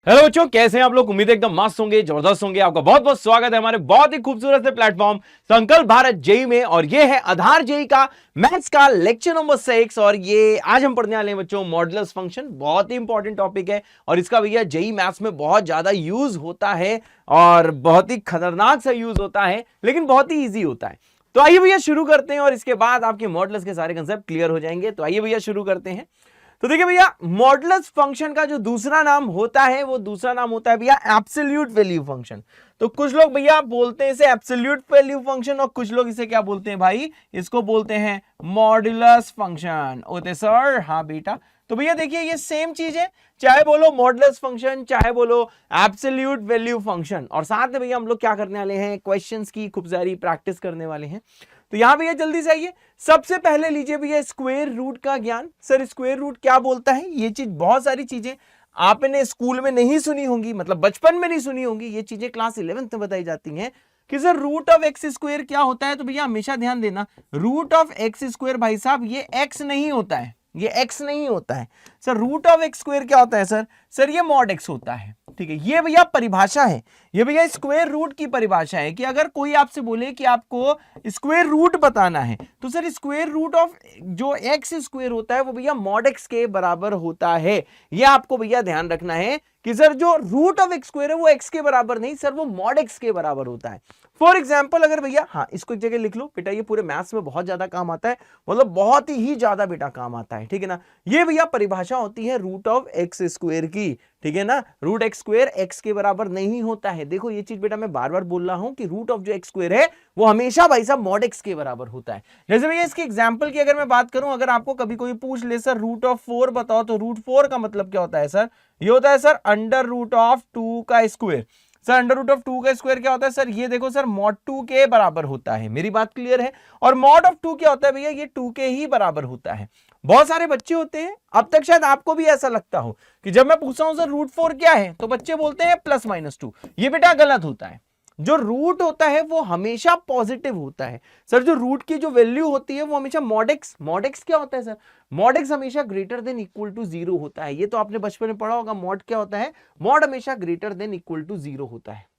Hello बच्चों, कैसे हैं आप लोग। उम्मीद है एकदम मस्त होंगे, जबरदस्त होंगे। आपका बहुत बहुत स्वागत है हमारे बहुत ही खूबसूरत से प्लेटफॉर्म संकल्प भारत जेई में। और ये है आधार जेई का मैथ्स का लेक्चर नंबर 6। और ये आज हम पढ़ने वाले हैं बच्चों मॉडुलस फंक्शन। बहुत ही इंपॉर्टेंट टॉपिक है और इसका भैया जेई मैथ्स में बहुत ज्यादा यूज होता है और बहुत ही खतरनाक सा यूज होता है, लेकिन बहुत ही ईजी होता है। तो आइए भैया शुरू करते हैं और इसके बाद आपके मॉडुलस के सारे कंसेप्ट क्लियर हो जाएंगे। तो आइए भैया शुरू करते हैं। तो देखिए भैया, मॉडुलस फंक्शन का जो दूसरा नाम होता है वो दूसरा नाम होता है भैया एब्सोल्यूट वैल्यू फंक्शन। तो कुछ लोग भैया बोलते हैं इसे एब्सोल्यूट वैल्यू फंक्शन और कुछ लोग इसे क्या बोलते हैं भाई, इसको बोलते हैं मॉडुलस फंक्शन। ओते सर, हाँ बेटा। तो भैया देखिए ये सेम चीज है, चाहे बोलो मॉडुलस फंक्शन चाहे बोलो एब्सोल्यूट वैल्यू फंक्शन। और साथ में भैया हम लोग क्या करने वाले हैं, क्वेश्चंस की खूब सारी प्रैक्टिस करने वाले हैं। तो यहां भैया जल्दी से आइए, सबसे पहले लीजिए भैया स्क्वायर रूट का ज्ञान। सर स्क्वायर रूट क्या बोलता है, ये चीज बहुत सारी चीजें आपने स्कूल में नहीं सुनी होंगी, मतलब बचपन में नहीं सुनी होंगी, ये चीजें क्लास 11th में बताई जाती हैं कि sir root of x square क्या होता है। तो भैया हमेशा ध्यान देना, रूट ऑफ एक्स स्क्वायर भाई साहब ये एक्स नहीं होता है, ये एक्स नहीं होता है। Sir root of x square क्या होता है सर ये मॉड एक्स होता है। ठीक है, ये भैया परिभाषा है, ये भैया स्क्वायर रूट की परिभाषा है कि अगर कोई आपसे बोले कि आपको स्क्वायर रूट बताना है तो सर स्क्वायर रूट ऑफ जो एक्स स्क्वायर होता है वो भैया मॉड एक्स के बराबर होता है। ये आपको भैया ध्यान रखना है कि सर जो रूट ऑफ एक्स स्क्वायर है वो एक्स के बराबर नहीं सर, वो मॉड एक्स के बराबर होता है। फॉर एग्जाम्पल अगर भैया, हाँ इसको एक जगह लिख लो बेटा, ये पूरे मैथ्स में बहुत ज्यादा काम आता है, मतलब बहुत ही ज्यादा बेटा काम आता है। ठीक है ना, ये भैया परिभाषा होती है रूट ऑफ एक्स स्क्वायर की। ठीक है ना, रूट एक्स स्क्वायर एक्स के बराबर नहीं होता है। देखो ये चीज बेटा मैं बार बार बोल रहा हूं कि रूट ऑफ जो एक्स स्क्वायर है वो हमेशा भाई साहब मॉड एक्स के बराबर होता है। जैसे भैया इसके एग्जांपल की अगर मैं बात करूं, अगर आपको कभी कोई पूछ ले सर रूट ऑफ 4 बताओ, तो रूट 4 का मतलब क्या होता है सर, ये होता है सर अंडर रूट ऑफ 2 का square. Sir under root of 2 का स्क्वायर क्या होता है सर, ये देखो सर मॉड 2 के बराबर होता है। मेरी बात क्लियर है। और मॉड ऑफ 2 क्या होता है भैया, ये 2 के ही बराबर होता है। बहुत सारे बच्चे होते हैं, अब तक शायद आपको भी ऐसा लगता हो कि जब मैं पूछता हूं सर रूट 4 क्या है तो बच्चे बोलते हैं प्लस माइनस 2। ये बेटा गलत होता है। जो रूट होता है वो हमेशा पॉजिटिव होता है सर। जो रूट की जो वैल्यू होती है वो हमेशा मॉड एक्स क्या होता है सर, मॉड एक्स हमेशा ग्रेटर देन इक्वल टू 0 होता है। ये तो आपने बचपन में पढ़ा होगा, मॉड क्या होता है, मॉड हमेशा ग्रेटर देन इक्वल टू 0 होता है।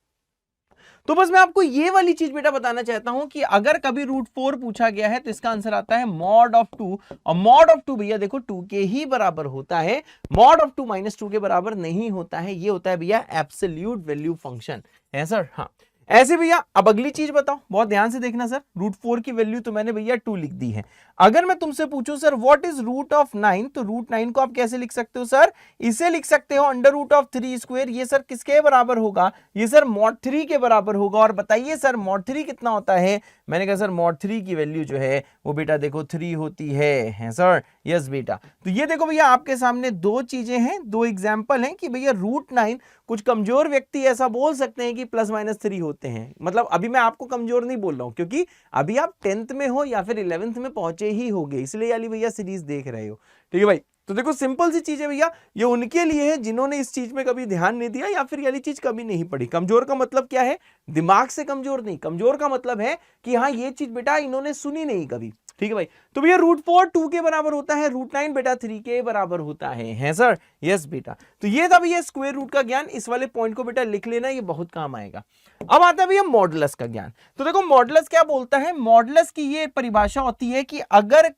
तो बस मैं आपको ये वाली चीज बेटा बताना चाहता हूं कि अगर कभी रूट 4 पूछा गया है तो इसका आंसर आता है मॉड ऑफ 2। और मॉड ऑफ 2 भैया देखो 2 के ही बराबर होता है, मॉड ऑफ 2 माइनस 2 के बराबर नहीं होता है। ये होता है भैया एब्सोल्यूट वैल्यू फंक्शन है सर। हाँ ऐसे भैया, अब अगली चीज बताओ, बहुत ध्यान से देखना सर। रूट 4 की वैल्यू तो मैंने भैया 2 लिख दी है। अगर मैं तुमसे पूछूं sir what is root of 9, तो रूट 9 को आप कैसे लिख सकते हो सर, इसे लिख सकते हो अंडर रूट ऑफ 3 स्क्वायर। ये सर किसके बराबर होगा, ये सर मॉड 3 के बराबर होगा। और बताइए सर मॉड 3 कितना होता है, मैंने कहा सर मॉड 3 की वैल्यू जो है वो बेटा देखो 3 होती है सर। यस बेटा, तो ये देखो भैया आपके सामने दो चीजें हैं, दो एग्जाम्पल हैं कि भैया रूट 9 कुछ कमजोर व्यक्ति ऐसा बोल सकते हैं कि प्लस माइनस 3 होते हैं। मतलब अभी मैं आपको कमजोर नहीं बोल रहा हूं क्योंकि अभी आप 10th में हो या फिर 11th में पहुंचे ही होगे, इसलिए वाली भैया सीरीज देख रहे हो। ठीक है भाई, तो देखो सिंपल सी चीज है भैया, ये उनके लिए है जिन्होंने इस चीज में कभी ध्यान नहीं दिया या फिर ये वाली चीज कभी नहीं पढ़ी। कमजोर का मतलब क्या है, दिमाग से कमजोर नहीं, कमजोर का मतलब है कि हाँ ये चीज बेटा इन्होंने सुनी नहीं कभी। ठीक है भाई, तो भैया रूट 4 2 के बराबर होता है, रूट 9 बेटा 3 के बराबर होता है सर। यस बेटा, तो ये था भैया स्क्वायर रूट का ज्ञान। इस वाले पॉइंट को बेटा लिख लेना, ये बहुत काम आएगा। अब आता है भैया मॉडुलस का ज्ञान। तो देखो मॉडुलस क्या बोलता है, मॉडुलस की ये परिभाषा होती है कि अगर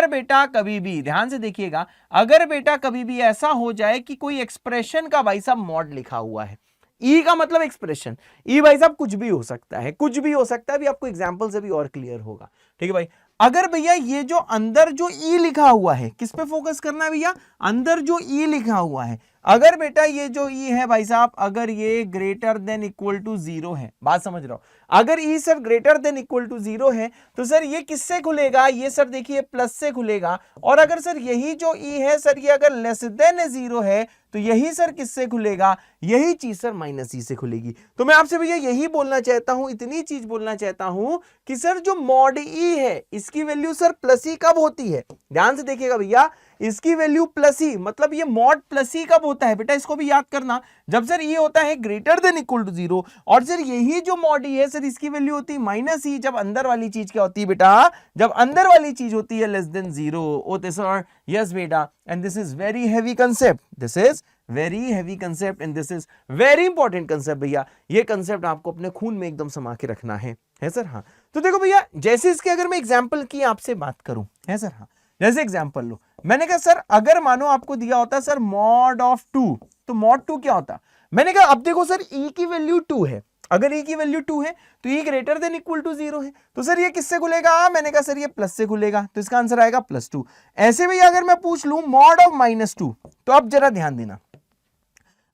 बेटा कभी भी ध्यान से देखिएगा, अगर बेटा कभी भी ऐसा हो जाए कि कोई एक्सप्रेशन का भाई साहब मॉड लिखा हुआ है, ई का मतलब एक्सप्रेशन, ई भाई साहब कुछ भी हो सकता है, कुछ भी हो सकता है, अभी आपको एग्जांपल से भी और क्लियर होगा। ठीक है भाई, अगर भैया ये जो अंदर जो ई लिखा हुआ है, किस पे फोकस करना है भैया, अंदर जो ई लिखा हुआ है, अगर बेटा ये जो ई है भाई साहब अगर ये ग्रेटर देन इक्वल टू 0 है, बात समझ रहा हो, अगर E sir greater than equal to 0 है तो सर ये किससे खुलेगा, ये सर देखिए प्लस से खुलेगा। और अगर सर यही जो ई है सर ये अगर लेस देन 0 है तो यही सर किससे खुलेगा, यही चीज सर माइनस ई से खुलेगी। तो मैं आपसे भैया यही बोलना चाहता हूं, इतनी चीज बोलना चाहता हूं कि सर जो मॉड ई है इसकी वैल्यू सर प्लस ई कब होती है, ध्यान से देखिएगा भैया, इसकी वैल्यू प्लस ई, मतलब ये मॉड प्लस ई कब होता है बेटा, इसको भी याद करना, जब सर ये होता है ग्रेटर देन इक्वल टू 0। और सर यही जो मॉड ई है सर इसकी वैल्यू होती है माइनस ई, जब अंदर वाली चीज क्या होती है बेटा, जब अंदर वाली चीज होती है लेस देन 0 होते सर। यस बेटा, and this is very heavy concept, this is very heavy concept and this is very important concept भैया। ये कंसेप्ट आपको अपने खून में एकदम समा के रखना है सर। हाँ, तो देखो भैया, जैसे इसके अगर मैं एग्जाम्पल की आपसे बात करूं, है सर। हाँ, जैसे एग्जाम्पल लो, मैंने कहा सर अगर मानो आपको दिया होता सर मॉड ऑफ 2, तो मॉड 2 क्या होता? मैंने कहा अब देखो सर e की वैल्यू 2 है, अगर e की वैल्यू 2 है तो e greater than equal to 0 है, तो सर ये किससे खुलेगा? मैंने कहा सर ये प्लस से खुलेगा, तो इसका आंसर आएगा +2। ऐसे भी अगर मैं पूछ लूं मॉड ऑफ -2, तो अब जरा ध्यान देना,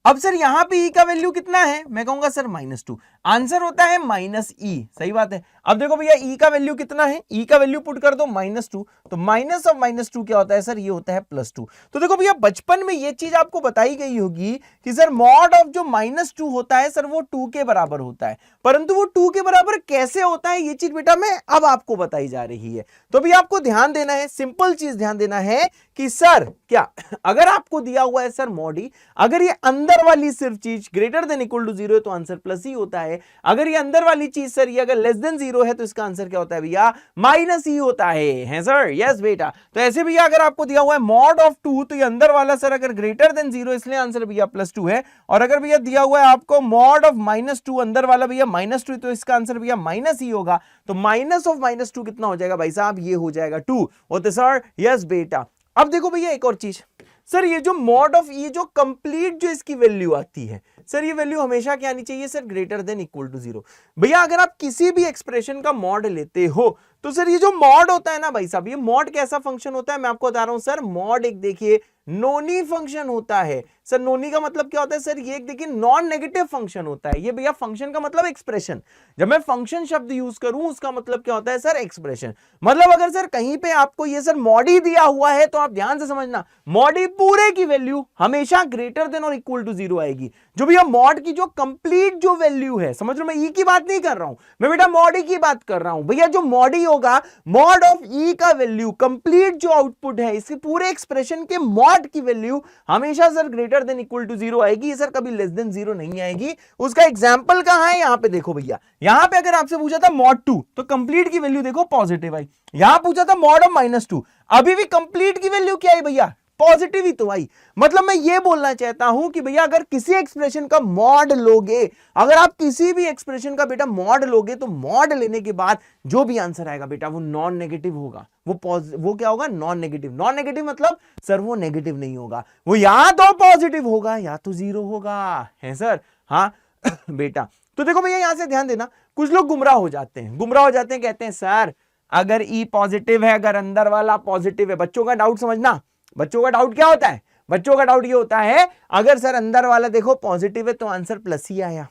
अब सर यहां पे e का वैल्यू कितना है? मैं कहूंगा सर -2, आंसर होता है -e, सही बात है। अब देखो भैया e का वैल्यू कितना है? e का वैल्यू पुट कर दो -2, तो माइनस ऑफ -2 क्या होता है सर? ये होता है +2। तो देखो भैया, बचपन में ये चीज आपको बताई गई होगी कि सर मॉड ऑफ जो -2 होता है सर वो 2 के बराबर होता है, परंतु वो 2 के बराबर कैसे होता है ये चीज बेटा मैं अब आपको बताई जा रही है। तो भी आपको ध्यान देना है, सिंपल चीज ध्यान देना है कि सर क्या अगर आपको दिया हुआ है सर मॉड ई, अगर ये अंदर वाली सिर्फ चीज ग्रेटर देन इक्वल टू 0 है तो आंसर प्लस ही होता है, अगर ये अंदर वाली चीज सर ये अगर लेस देन 0 है तो इसका आंसर क्या होता है भैया? -e होता है सर। यस बेटा, तो ऐसे भैया अगर आपको दिया हुआ है मॉड ऑफ 2, तो ये अंदर वाला सर अगर ग्रेटर देन 0 इसलिए आंसर भैया +2 है, और अगर भैया दिया हुआ है आपको मॉड ऑफ -2, अंदर वाला भैया -2, तो इसका आंसर भैया -e होगा, तो माइनस ऑफ -2 कितना हो जाएगा भाई साहब? ये हो जाएगा 2 होते सर। यस बेटा, अब देखो भैया एक और चीज, सर ये जो मॉड ऑफ ये जो कंप्लीट जो इसकी वैल्यू आती है सर, ये वैल्यू हमेशा क्या आनी चाहिए sir? Greater than equal to 0। भैया अगर आप किसी भी एक्सप्रेशन का मॉड लेते हो तो सर ये जो मॉड होता है ना भाई साहब, ये मॉड कैसा फंक्शन होता है मैं आपको बता रहा हूं सर। मॉड एक देखिए नोनी फंक्शन होता है सर। नोनी का मतलब क्या होता है सर? ये एक देखिए नॉन नेगेटिव फंक्शन होता है। ये भैया फंक्शन का मतलब एक्सप्रेशन, जब मैं फंक्शन शब्द यूज करूं उसका मतलब क्या होता है सर? एक्सप्रेशन। मतलब अगर सर कहीं पे आपको ये सर मॉडी दिया हुआ है तो आप ध्यान से समझना, मॉडी पूरे की वैल्यू हमेशा ग्रेटर देन और इक्वल टू 0 आएगी। जो भैया मॉड की जो कंप्लीट जो वैल्यू है, समझ लो मैं ई की बात नहीं कर रहा हूं, मैं बेटा मॉडी की बात कर रहा हूं। भैया जो मॉडी होगा, मॉड ऑफ ई का वैल्यू कंप्लीट जो आउटपुट है इसके पूरे एक्सप्रेशन के मॉड की वैल्यू हमेशा sir greater than equal to 0 आएगी सर, कभी लेस देन 0 नहीं आएगी। उसका एग्जांपल कहां है? यहां पे देखो भैया, यहां पे अगर आपसे पूछा था मॉड 2 तो कंप्लीट की वैल्यू देखो पॉजिटिव आई, यहां पूछा था मॉड ऑफ -2, अभी भी कंप्लीट की वैल्यू क्या है भैया? पॉजिटिव ही तो आई। मतलब मैं ये बोलना चाहता हूं कि भैया अगर किसी एक्सप्रेशन का मॉड लोगे, अगर आप किसी भी एक्सप्रेशन का बेटा मॉड लोगे, तो मॉड लेने के बाद जो भी आंसर आएगा बेटा वो नॉन नेगेटिव होगा, वो क्या होगा? Non negative. नॉन नेगेटिव मतलब सर वो नेगेटिव नहीं होगा, वो या तो पॉजिटिव होगा या तो 0 होगा, है सर। हाँ बेटा, तो देखो भैया यहां से ध्यान देना, कुछ लोग गुमराह हो जाते हैं, कहते हैं सर अगर ई पॉजिटिव है, अगर अंदर वाला पॉजिटिव है। बच्चों का डाउट समझना, बच्चों का डाउट क्या होता है? बच्चों का डाउट ये होता है अगर सर अंदर वाला देखो पॉजिटिव है तो आंसर प्लस ही आया,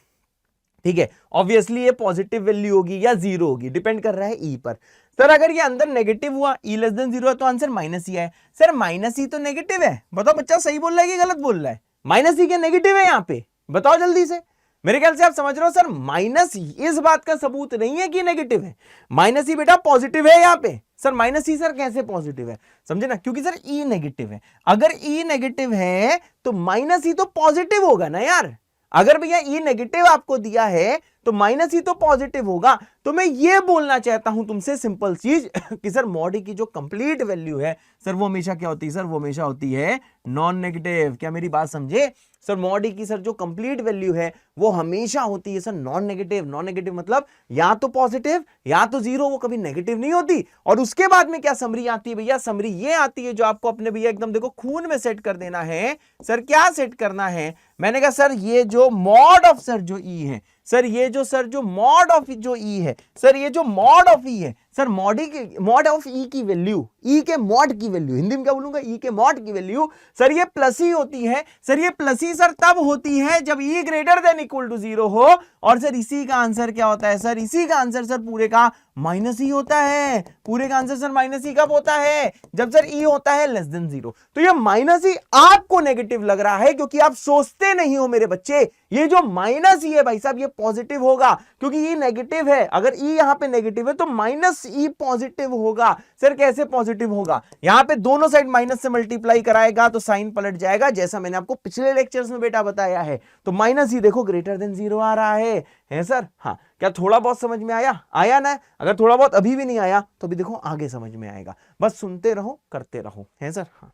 ठीक है। ऑब्वियसली ये पॉजिटिव वैल्यू होगी या 0 होगी, डिपेंड कर रहा है ई पर। सर अगर ये अंदर नेगेटिव हुआ, ई लेस देन 0 है तो आंसर -e आया। सर -e तो नेगेटिव है, बताओ बच्चा सही बोल रहा है कि गलत बोल रहा है? -e क्या नेगेटिव है यहां पे? बताओ जल्दी से। मेरे ख्याल से आप समझ रहे हो सर, माइनस इस बात का सबूत नहीं है कि नेगेटिव है, -e बेटा पॉजिटिव है यहां पे। सर -e सर कैसे पॉजिटिव है? समझे ना, क्योंकि सर ई नेगेटिव है। अगर ई नेगेटिव है तो -e तो पॉजिटिव होगा ना यार। अगर भैया ई नेगेटिव आपको दिया है तो -e तो पॉजिटिव होगा। तो मैं ये बोलना चाहता हूं तुमसे सिंपल चीज कि सर मॉड ई की जो कंप्लीट वैल्यू है सर वो हमेशा क्या होती है सर? वो हमेशा होती है नॉन नेगेटिव। क्या मेरी बात समझे? सर मॉड ई की सर जो कंप्लीट वैल्यू है वो हमेशा होती है sir non negative. Non negative मतलब या तो पॉजिटिव या तो 0, वो कभी नेगेटिव नहीं होती। और उसके बाद में क्या समरी आती है भैया? समरी ये आती है जो आपको अपने भैया एकदम देखो खून में सेट कर देना है। सर क्या सेट करना है? मैंने कहा सर ये जो मॉड ऑफ सर जो ई है सर, ये जो सर जो मॉड ऑफ जो ई है सर, ये जो मॉड ऑफ ई है सर, मॉड ऑफ ई की वैल्यू, ई के मॉड की वैल्यू, हिंदी में क्या बोलूंगा? ई के मॉड की वैल्यू सर ये प्लस ही होती है। सर ये प्लस ही सर तब होती है जब E greater than equal to 0 हो। और सर इसी का आंसर क्या होता है सर? इसी का आंसर सर पूरे का -e होता है। पूरे का आंसर सर -e कब होता है? जब सर ई होता है लेस देन 0। तो ये -e आपको नेगेटिव लग रहा है क्योंकि आप सोचते नहीं हो मेरे बच्चे, ये जो -e है भाई साहब ये पॉजिटिव होगा क्योंकि ई नेगेटिव है। अगर ई यहां पे नेगेटिव है तो -e पॉजिटिव होगा। सर कैसे पॉजिटिव होगा? यहां पे दोनों साइड माइनस से मल्टीप्लाई कराएगा तो साइन पलट जाएगा, जैसा मैंने आपको पिछले लेक्चर्स में बेटा बताया है। तो -e देखो ग्रेटर देन 0 आ रहा है सर। हाँ, क्या थोड़ा बहुत समझ में आया ना? अगर थोड़ा बहुत अभी भी नहीं आया तो भी देखो आगे समझ में आएगा। बस सुनते रहो, करते रहो, है सर। हाँ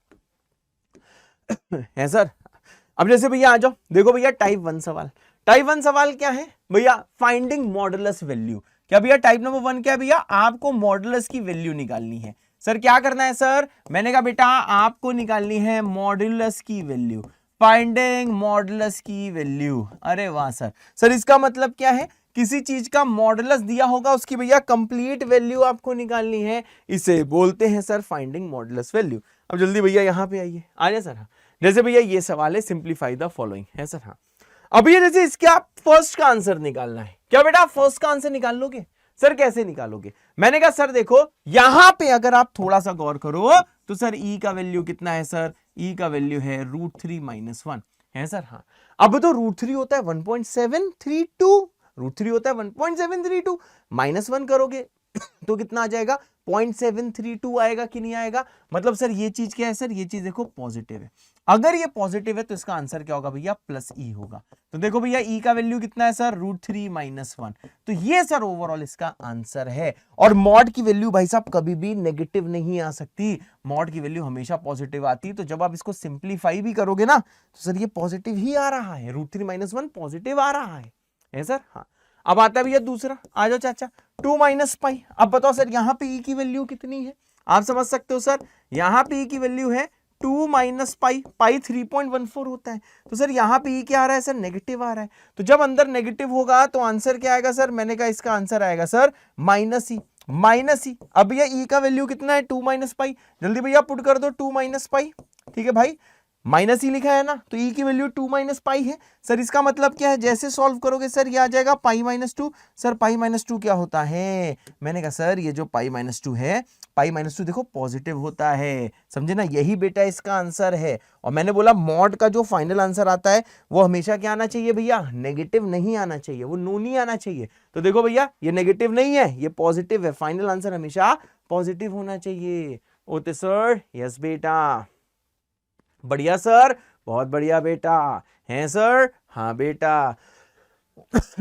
है सर। अब जैसे भैया आ जाओ, देखो भैया टाइप 1 सवाल, टाइप 1 सवाल क्या है भैया, फाइंडिंग मॉडुलस वैल्यू। क्या भैया टाइप नंबर 1 क्या है भैया, आपको मॉडुलस की वैल्यू निकालनी है। सर क्या करना है सर, मैंने कहा बेटा आपको निकालनी है मॉडुलस की वैल्यू, फाइंडिंग मॉडुलस की वैल्यू। अरे वाह सर, सर इसका मतलब क्या है, किसी चीज का मॉडुलस दिया होगा उसकी भैया कंप्लीट वैल्यू आपको निकालनी है, इसे बोलते हैं सर फाइंडिंग मॉडुलस वैल्यू। अब जल्दी भैया यहां पे आइए, आ जाए सर। हाँ जैसे भैया ये सवाल है सिंप्लीफाई द फॉलोइंग है सर। हाँ अब ये जैसे इसके आप फर्स्ट का आंसर निकालना है, क्या बेटा आप फर्स्ट का आंसर निकाल लोगे, सर कैसे निकालोगे। मैंने कहा सर देखो यहां पे अगर आप थोड़ा सा गौर करो तो सर ई का वैल्यू कितना है सर, ई का वैल्यू है √3 - 1 है सर। हाँ अब तो √3 होता है 1.732, √3 होता है 1.732, -1 करोगे तो कितना आ जाएगा 0.732 आएगा कि नहीं आएगा। मतलब सर ये चीज क्या है सर, ये चीज देखो पॉजिटिव है, अगर ये पॉजिटिव है तो इसका आंसर क्या होगा भैया प्लस ई होगा। तो देखो भैया ई का वैल्यू कितना है सर √3 - 1, तो ये सर ओवरऑल इसका आंसर है। और मॉड की वैल्यू भाई साहब कभी भी नेगेटिव नहीं आ सकती, मॉड की वैल्यू हमेशा पॉजिटिव आती है। तो जब आप इसको सिंप्लीफाई भी करोगे ना तो सर ये पॉजिटिव ही आ रहा है, √3 - 1 पॉजिटिव आ रहा है सर। हाँ अब आता है भैया दूसरा, आ जाओ चाचा 2 - पाई। अब बताओ सर यहां पे ई की वैल्यू कितनी है, आप समझ सकते हो सर, यहां पे ई की वैल्यू है 2 - पाई, पाई 3.14 होता है। तो सर यहां पे ई क्या आ रहा है सर, नेगेटिव आ रहा है। तो जब अंदर नेगेटिव होगा तो आंसर क्या आएगा सर, मैंने कहा इसका आंसर आएगा सर -ई। अब भैया ई का वैल्यू कितना है 2 - पाई, जल्दी भैया पुट कर दो 2 - पाई, ठीक है भाई, माइनस ही लिखा है ना, तो ई की वैल्यू 2 - पाई है। सर इसका मतलब क्या है, जैसे सॉल्व करोगे सर ये आ जाएगा पाई -2। सर पाई -2 क्या होता है, मैंने कहा सर ये जो पाई -2 है, पाई -2 देखो पॉजिटिव होता है, समझे ना, यही बेटा इसका आंसर है। और मैंने बोला मॉड का जो फाइनल आंसर आता है वो हमेशा क्या आना चाहिए भैया, नेगेटिव नहीं आना चाहिए, वो नो नहीं आना चाहिए। तो देखो भैया ये नेगेटिव नहीं है, ये पॉजिटिव है, फाइनल आंसर हमेशा पॉजिटिव होना चाहिए। ओके सर, यस बेटा, बढ़िया सर, बहुत बढ़िया बेटा, हैं सर, हाँ बेटा।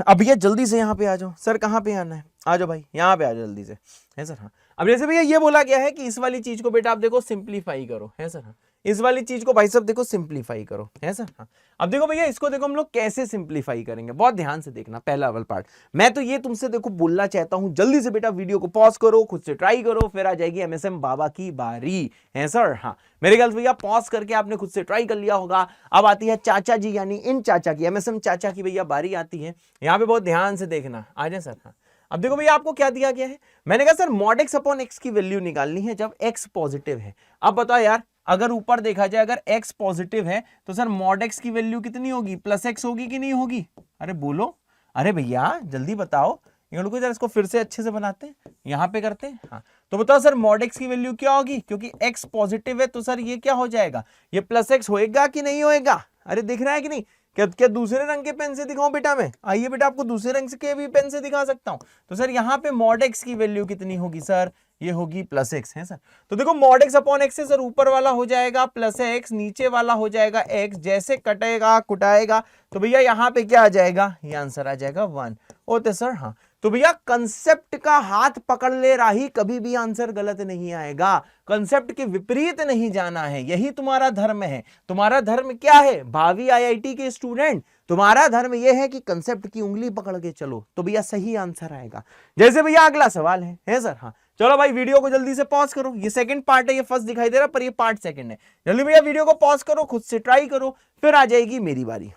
अब भैया जल्दी से यहाँ पे आ जाओ, सर कहाँ पे आना है, आ जाओ भाई यहाँ पे आ जाओ जल्दी से, है सर। हाँ अब जैसे भैया ये बोला गया है कि इस वाली चीज को बेटा आप देखो सिंप्लीफाई करो, है सर। हाँ इस वाली चीज को भाई साहब देखो सिंप्लीफाई करो, है सर। हाँ अब देखो भैया इसको देखो हम लोग कैसे सिंप्लीफाई करेंगे, बहुत ध्यान से देखना पहला वाला पार्ट। मैं तो ये तुमसे देखो बोलना चाहता हूं, जल्दी से बेटा वीडियो को पॉज करो, खुद से ट्राई करो, फिर आ जाएगी एमएसएम बाबा की बारी, है सर। हाँ मेरे ख्याल से भैया पॉज करके आपने खुद से ट्राई कर लिया होगा। अब आती है चाचा जी यानी इन चाचा की, एमएसएम चाचा की भैया बारी आती है, यहाँ पे बहुत ध्यान से देखना, आ जाए सर। हाँ अब देखो भैया आपको क्या दिया गया है, मैंने कहा sir mod x upon x की वैल्यू निकालनी है जब x पॉजिटिव है। अब बताओ यार अगर ऊपर देखा जाए अगर x पॉजिटिव है तो सर mod x की वैल्यू कितनी होगी, +x होगी कि नहीं होगी, अरे बोलो, अरे भैया जल्दी बताओ, रुको जरा इसको फिर से अच्छे से बनाते हैं, यहाँ पे करते हैं। हाँ तो बताओ सर mod x की वैल्यू क्या होगी, क्योंकि x पॉजिटिव है तो सर ये क्या हो जाएगा, ये +x होएगा कि नहीं होएगा, अरे दिख रहा है कि नहीं, क्या दूसरे रंग के पेन से दिखाऊं बेटा मैं, आइए बेटा आपको दूसरे रंग के भी पेन से दिखा सकता हूं। तो सर यहाँ पे mod x की वैल्यू कितनी होगी सर, ये होगी +x, है सर। तो देखो mod x अपॉन x से सर ऊपर वाला हो जाएगा +x, नीचे वाला हो जाएगा x, जैसे कटेगा कुटाएगा तो भैया यहाँ पे क्या आ जाएगा, ये आंसर आ जाएगा 1। Okay sir. हाँ तो भैया कंसेप्ट का हाथ पकड़ ले राही, कभी भी आंसर गलत नहीं आएगा, कंसेप्ट के विपरीत नहीं जाना है, यही तुम्हारा धर्म है। तुम्हारा धर्म क्या है भावी आईआईटी के स्टूडेंट, तुम्हारा धर्म यह है कि कंसेप्ट की उंगली पकड़ के चलो, तो भैया सही आंसर आएगा। जैसे भैया अगला सवाल है सर। हाँ चलो भाई वीडियो को जल्दी से पॉज करो, ये सेकंड पार्ट है, ये फर्स्ट दिखाई दे रहा पर ये पार्ट सेकंड है। जल्दी भैया वीडियो को पॉज करो, खुद से ट्राई करो, फिर आ जाएगी मेरी बारी।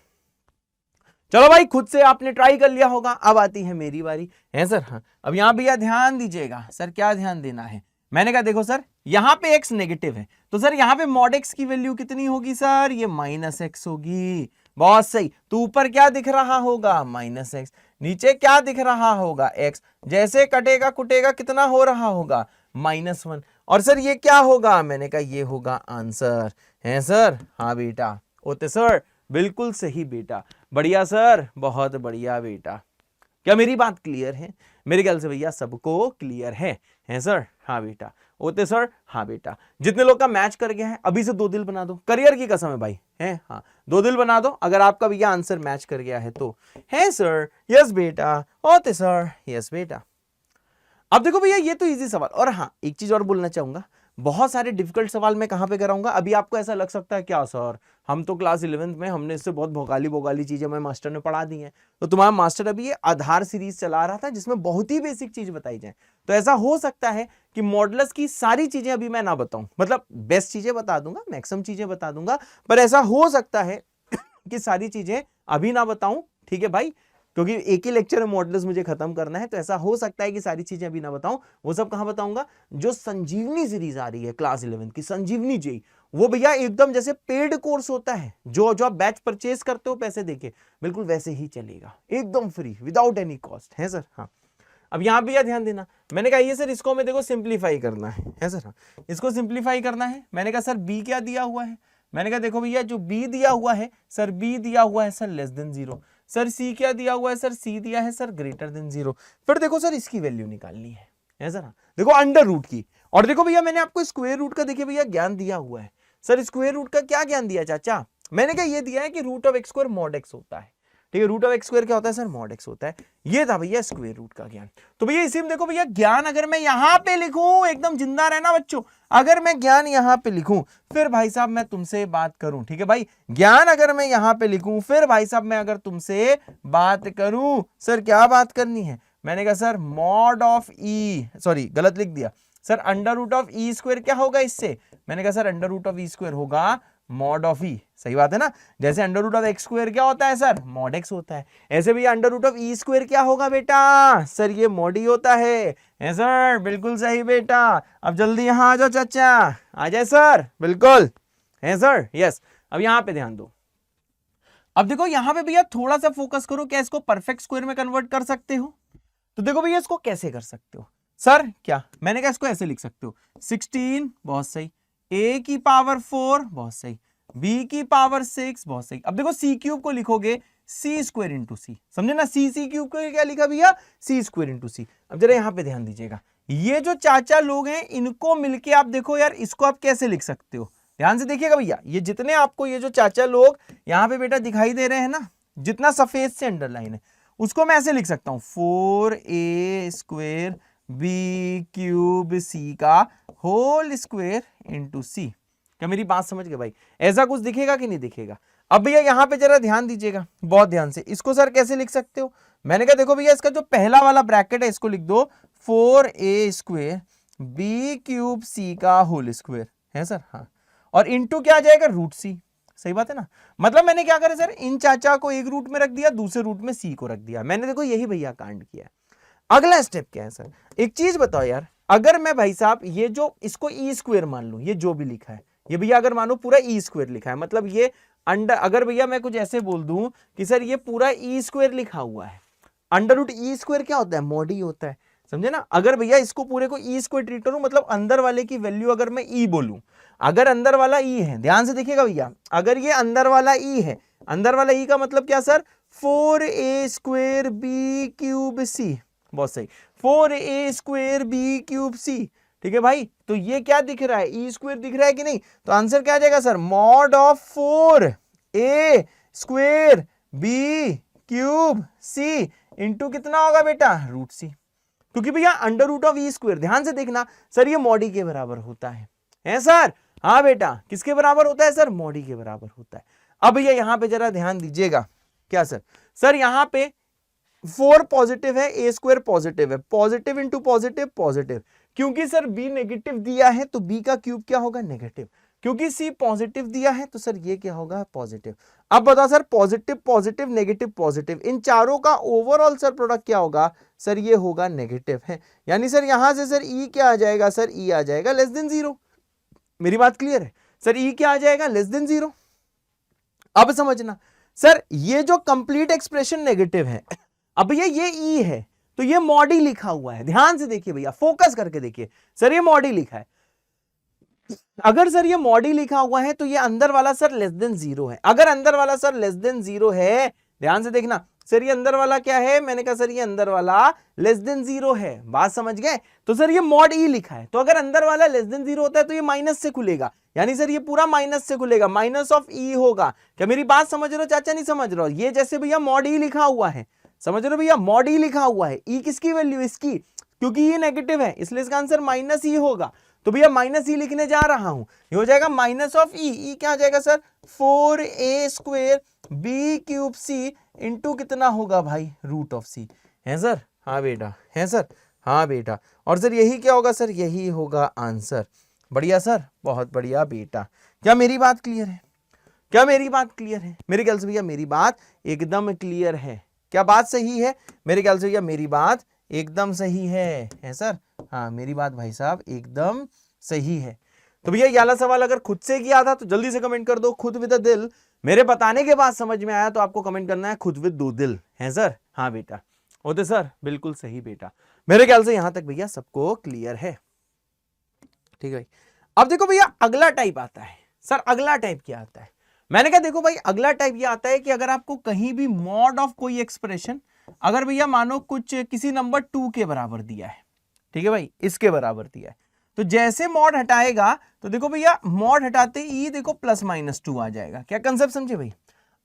चलो भाई खुद से आपने ट्राई कर लिया होगा, अब आती है मेरी बारी, है सर। हाँ अब यहां भैया ध्यान दीजिएगा, सर क्या ध्यान देना है, मैंने कहा देखो सर यहां पे x नेगेटिव है तो सर यहां पे mod x की वैल्यू कितनी होगी सर, ये -x होगी, बहुत सही। तो ऊपर क्या दिख रहा होगा -x, नीचे क्या दिख रहा होगा x, जैसे कटेगा कुटेगा कितना हो रहा होगा -1, और सर ये क्या होगा, मैंने कहा ये होगा आंसर, है सर। हाँ बेटा, ओके सर, बिल्कुल सही बेटा, बढ़िया सर, बहुत बढ़िया बेटा। क्या मेरी बात क्लियर है, मेरे ख्याल से भैया सबको क्लियर है सर। हाँ बेटा, ओते सर, हाँ बेटा, जितने लोग का मैच कर गया है अभी से 2 दिल बना दो, करियर की कसम है भाई, है हाँ 2 दिल बना दो अगर आपका भैया आंसर मैच कर गया है तो, है सर, यस बेटा, ओते सर, यस बेटा। अब देखो भैया ये तो इजी सवाल, और हाँ एक चीज और बोलना चाहूंगा, बहुत सारे डिफिकल्ट सवाल मैं कहाँ पे कराऊंगा। अभी आपको ऐसा लग सकता है क्या सर, हम तो क्लास 11th में हमने इससे बहुत भोगाली भोगाली चीजें हमें मास्टर ने पढ़ा दी हैं। तो तुम्हारा मास्टर अभी ये आधार सीरीज चला रहा था जिसमें बहुत ही बेसिक चीज बताई जाए। तो ऐसा हो सकता है कि मॉडुलस की सारी चीजें अभी मैं ना बताऊं, मतलब बेस्ट चीजें बता दूंगा, मैक्सिमम चीजें बता दूंगा, पर ऐसा हो सकता है कि सारी चीजें अभी ना बताऊं, ठीक है भाई, क्योंकि एक ही लेक्चर में मॉडुलस मुझे खत्म करना है। तो ऐसा हो सकता है कि सारी चीजें अभी ना बताऊं। वो सब कहां बताऊंगा, जो संजीवनी सीरीज आ रही है क्लास 11 की, संजीवनी जेई, वो भैया एकदम जैसे पेड कोर्स होता है, जो आप बैच परचेज करते हो पैसे देके, बिल्कुल वैसे ही चलेगा, एकदम फ्री, विदाउट एनी कॉस्ट है सर। हाँ, अब यहां भैया ध्यान देना, मैंने कहा ये सर इसको हमें देखो सिंप्लीफाई करना है सर। हाँ, इसको सिंप्लीफाई करना है। मैंने कहा सर बी क्या दिया हुआ है, मैंने कहा देखो भैया जो बी दिया हुआ है सर, बी दिया हुआ है सर लेस देन 0। सर सी क्या दिया हुआ है सर, सी दिया है सर ग्रेटर देन 0। फिर देखो सर इसकी वैल्यू निकालनी है सर। देखो अंडर रूट की, और देखो भैया मैंने आपको स्क्वायर रूट का देखिए भैया ज्ञान दिया हुआ है सर। स्क्वायर रूट का क्या ज्ञान दिया चाचा, मैंने कहा ये दिया है कि root of x square mod x होता है, ठीक है। रूट ऑफ एक्स स्क्वायर क्या होता है सर, मॉड एक्स होता है। ये था भैया स्क्वायर रूट का ज्ञान। तो भैया इसी में देखो भैया ज्ञान अगर मैं यहां पे लिखूं, एकदम जिंदा रहना बच्चों, अगर मैं ज्ञान यहां पे लिखूं, फिर भाई साहब मैं तुमसे बात करूं, ठीक है भाई, ज्ञान अगर मैं यहां पे लिखूं, फिर भाई साहब मैं अगर तुमसे बात करूं, सर क्या बात करनी है, मैंने कहा sir mod of E, sorry गलत लिख दिया sir, under root of E square क्या होगा इससे, मैंने कहा sir under root of E square होगा मॉड ऑफ ई, सही बात है ना। जैसे under root of x square क्या होता है सर, मॉड एक्स होता है, ऐसे भी under root of E square क्या होगा बेटा, सर ये मॉड ई होता है सर, बिल्कुल सही बेटा। अब जल्दी यहां आ जाओ चाचा, आ जाए सर, बिल्कुल है सर, यस। अब यहां पे ध्यान दो, अब देखो यहां पे भैया थोड़ा सा फोकस करो, क्या इसको परफेक्ट स्क्वायर में कन्वर्ट कर सकते हो, तो देखो भैया इसको कैसे कर सकते हो सर, क्या मैंने कहा इसको ऐसे लिख सकते हो, 16 बहुत सही, a की पावर 4 बहुत सही, b की पावर 6 बहुत सही। अब देखो c क्यूब को लिखोगे c स्क्वायर इंटू सी, समझे ना, c क्यूब को क्या लिखा भैया, c स्क्वायर इंटू सी। अब जरा यहां पे ध्यान दीजिएगा, ये जो चाचा लोग हैं इनको मिलके आप देखो यार इसको आप कैसे लिख सकते हो, ध्यान से देखिएगा भैया, ये जितने आपको ये जो चाचा लोग यहाँ पे बेटा दिखाई दे रहे हैं ना, जितना सफेद से अंडरलाइन है, उसको मैं ऐसे लिख सकता हूं 4a स्क्वायर बी क्यूब सी का होल स्क्वायर इंटू सी। क्या मेरी बात समझ गए भाई, ऐसा कुछ दिखेगा कि नहीं दिखेगा। अब भैया यहां पे जरा ध्यान दीजिएगा बहुत ध्यान से, इसको सर कैसे लिख सकते हो, मैंने कहा देखो भैया इसका जो पहला वाला ब्रैकेट है इसको लिख दो 4a स्क्वायर बी क्यूब सी का होल स्क्वायर है सर। हाँ, और इंटू क्या आ जाएगा, रूट सी, सही बात है ना। मतलब मैंने क्या करा सर, इन चाचा को एक रूट में रख दिया, दूसरे रूट में सी को रख दिया, मैंने देखो यही भैया कांड किया। अगला स्टेप क्या है सर, एक चीज बताओ यार, अगर मैं भाई साहब ये जो इसको ई स्क्वायर मान लूं, ये जो भी लिखा है ये भैया अगर मानो पूरा ई स्क्वायर लिखा है, मतलब ये अंडर, अगर भैया मैं कुछ ऐसे बोल दूं कि सर ये पूरा ई स्क्वायर लिखा हुआ है, अंडर रूट ई स्क्वायर क्या होता है, मॉड ई होता है, समझे ना। अगर भैया इसको पूरे को ई स्क्वायर ट्रीट करूं, मतलब अंदर वाले की वैल्यू अगर मैं ई बोलूं, अगर अंदर वाला ई है, ध्यान से देखिएगा भैया, अगर ये अंदर वाला ई है, अंदर वाला ई का मतलब क्या sir, 4a square B cube C, बहुत सही, 4a स्क्वायर बी क्यूब सी, ठीक है भाई। तो ये क्या दिख रहा है, ई स्क्वायर दिख रहा है कि नहीं, तो आंसर क्या आ जाएगा sir, mod of 4a square B cube C into कितना होगा बेटा, रूट सी, क्योंकि भैया under root of E square, ध्यान से देखना सर ये मॉड ई के बराबर होता है सर। हाँ बेटा, किसके बराबर होता है सर, मॉड ई के बराबर होता है। अब भैया यहां पे जरा ध्यान दीजिएगा, क्या सर, सर यहां पे 4 पॉजिटिव है, ए स्क्वायर पॉजिटिव है, पॉजिटिव इंटू पॉजिटिव पॉजिटिव, क्योंकि सर बी नेगेटिव दिया है तो बी का क्यूब क्या होगा, नेगेटिव, क्योंकि सी पॉजिटिव दिया है तो सर ये क्या होगा, पॉजिटिव। अब बताओ sir, positive positive negative positive, इन चारों का ओवरऑल सर प्रोडक्ट क्या होगा, सर ये होगा नेगेटिव है, यानी सर यहां से सर ई क्या आ जाएगा, सर ई आ जाएगा लेस देन 0। मेरी बात क्लियर है सर, ई क्या आ जाएगा, लेस देन 0। अब समझना सर, ये जो कंप्लीट एक्सप्रेशन नेगेटिव है, अब भैया ये ई है तो ये मॉड ई लिखा हुआ है, ध्यान से देखिए भैया, फोकस करके देखिए, सर ये मॉड ई लिखा है, अगर सर ये मॉड ई लिखा हुआ है तो ये अंदर वाला सर लेस देन 0 है, अगर अंदर वाला सर लेस देन 0 है, ध्यान से देखना सर ये अंदर वाला क्या है, मैंने कहा सर ये अंदर वाला लेस देन 0 है, बात समझ गए, तो सर ये मॉड ई लिखा है, तो अगर अंदर वाला लेस देन 0 होता है तो ये माइनस से खुलेगा, यानी सर ये पूरा माइनस से खुलेगा, माइनस ऑफ ई होगा। क्या मेरी बात समझ रहे हो चाचा, नहीं समझ रहे हो, ये जैसे भैया मॉड ई लिखा हुआ है, समझ रहे हो भैया, मॉड ई लिखा हुआ है, ई किसकी वैल्यू, इसकी, क्योंकि ये नेगेटिव है इसलिए इसका आंसर माइनस ई होगा। तो भैया माइनस ई लिखने जा रहा हूं, ये हो जाएगा माइनस ऑफ ई, ई क्या आ जाएगा sir 4a² b³ c into कितना होगा भाई रूट ऑफ सी, है सर? हाँ बेटा, है सर? हाँ बेटा। और सर यही क्या होगा सर? यही होगा आंसर। बढ़िया सर, बहुत बढ़िया बेटा। क्या मेरी बात क्लियर है? क्या मेरी बात क्लियर है? मेरे ख्याल से भैया मेरी बात एकदम क्लियर है। क्या बात सही है? मेरे ख्याल से भैया मेरी बात एकदम सही है सर? हाँ मेरी बात भाई साहब एकदम सही है। तो भैया ये वाला सवाल अगर खुद से किया था तो जल्दी से कमेंट कर दो खुद विद अ दिल। मेरे बताने के बाद समझ में आया तो आपको कमेंट करना है खुद विद 2 दिल, है सर? हाँ बेटा, होते सर, बिल्कुल सही बेटा। मेरे ख्याल से यहां तक भैया सबको क्लियर है, ठीक है भाई। अब देखो भैया अगला टाइप आता है। सर अगला टाइप क्या आता है? मैंने कहा देखो भाई अगला टाइप ये आता है कि अगर आपको कहीं भी मॉड ऑफ कोई एक्सप्रेशन, अगर भैया मानो कुछ किसी नंबर 2 के बराबर दिया है, ठीक है भाई, इसके बराबर दिया है, तो जैसे मॉड हटाएगा तो देखो भैया मॉड हटाते ही देखो +-2 आ जाएगा। क्या कंसेप्ट समझे भाई?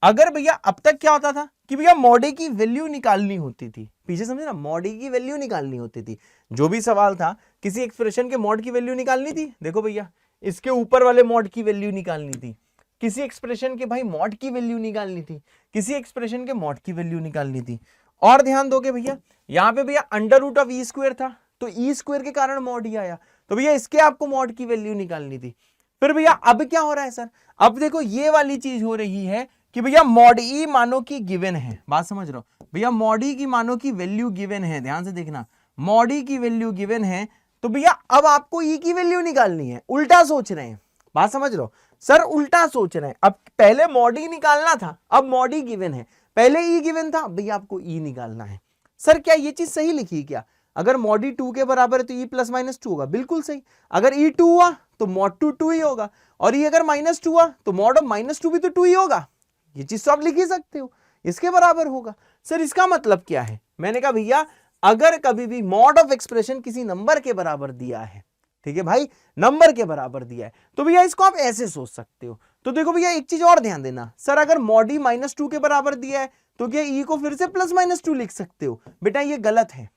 अगर भैया अब तक क्या होता था कि भैया मॉड की वैल्यू निकालनी होती थी, पीछे समझे ना, मॉड की वैल्यू निकालनी होती थी। जो भी सवाल था किसी एक्सप्रेशन के मॉड की वैल्यू निकालनी थी, देखो भैया इसके ऊपर वाले मॉड की वैल्यू निकालनी थी, किसी एक्सप्रेशन के भाई मॉड की वैल्यू निकालनी थी, किसी एक्सप्रेशन के मॉड की वैल्यू निकालनी थी। और ध्यान दोगे भैया यहाँ पे भैया √e² था, तो e² के कारण मॉड ही आया, तो भैया इसके आपको मॉड की वैल्यू निकालनी थी। फिर भैया अब क्या हो रहा है सर? अब देखो ये वाली चीज हो रही है कि भैया मॉड ई मानो की गिवन है, बात समझ रहे हो भैया? मॉड ई की मानो की वैल्यू गिवन है, ध्यान से देखना, मॉड ई की वैल्यू गिवन है, तो भैया अब आपको ई की वैल्यू निकालनी है। उल्टा सोच रहे हैं, बात समझ रहे हो सर? उल्टा सोच रहे हैं। अब पहले मॉड ई निकालना था, अब मॉड ई गिवन है, पहले ई गिवन था, भैया आपको ई निकालना है। सर क्या ये चीज सही लिखी क्या? अगर मॉड ई 2 के बराबर है तो ई +-2 होगा, बिल्कुल सही। अगर ई 2 हुआ तो मॉड 2 ही होगा, और ये अगर -2 हुआ तो मॉड ऑफ -2 भी तो 2 ही होगा। ये चीज तो आप लिख ही सकते हो, इसके बराबर होगा। सर इसका मतलब क्या है? मैंने कहा भैया अगर कभी भी मॉड ऑफ एक्सप्रेशन किसी नंबर के बराबर दिया है, ठीक है भाई, नंबर के बराबर दिया है, तो भैया इसको आप ऐसे सोच सकते हो। तो देखो भैया एक चीज और ध्यान देना, सर अगर मॉड ई -2 के बराबर दिया है तो क्या ई को फिर से +-2 लिख सकते हो? बेटा ये गलत है।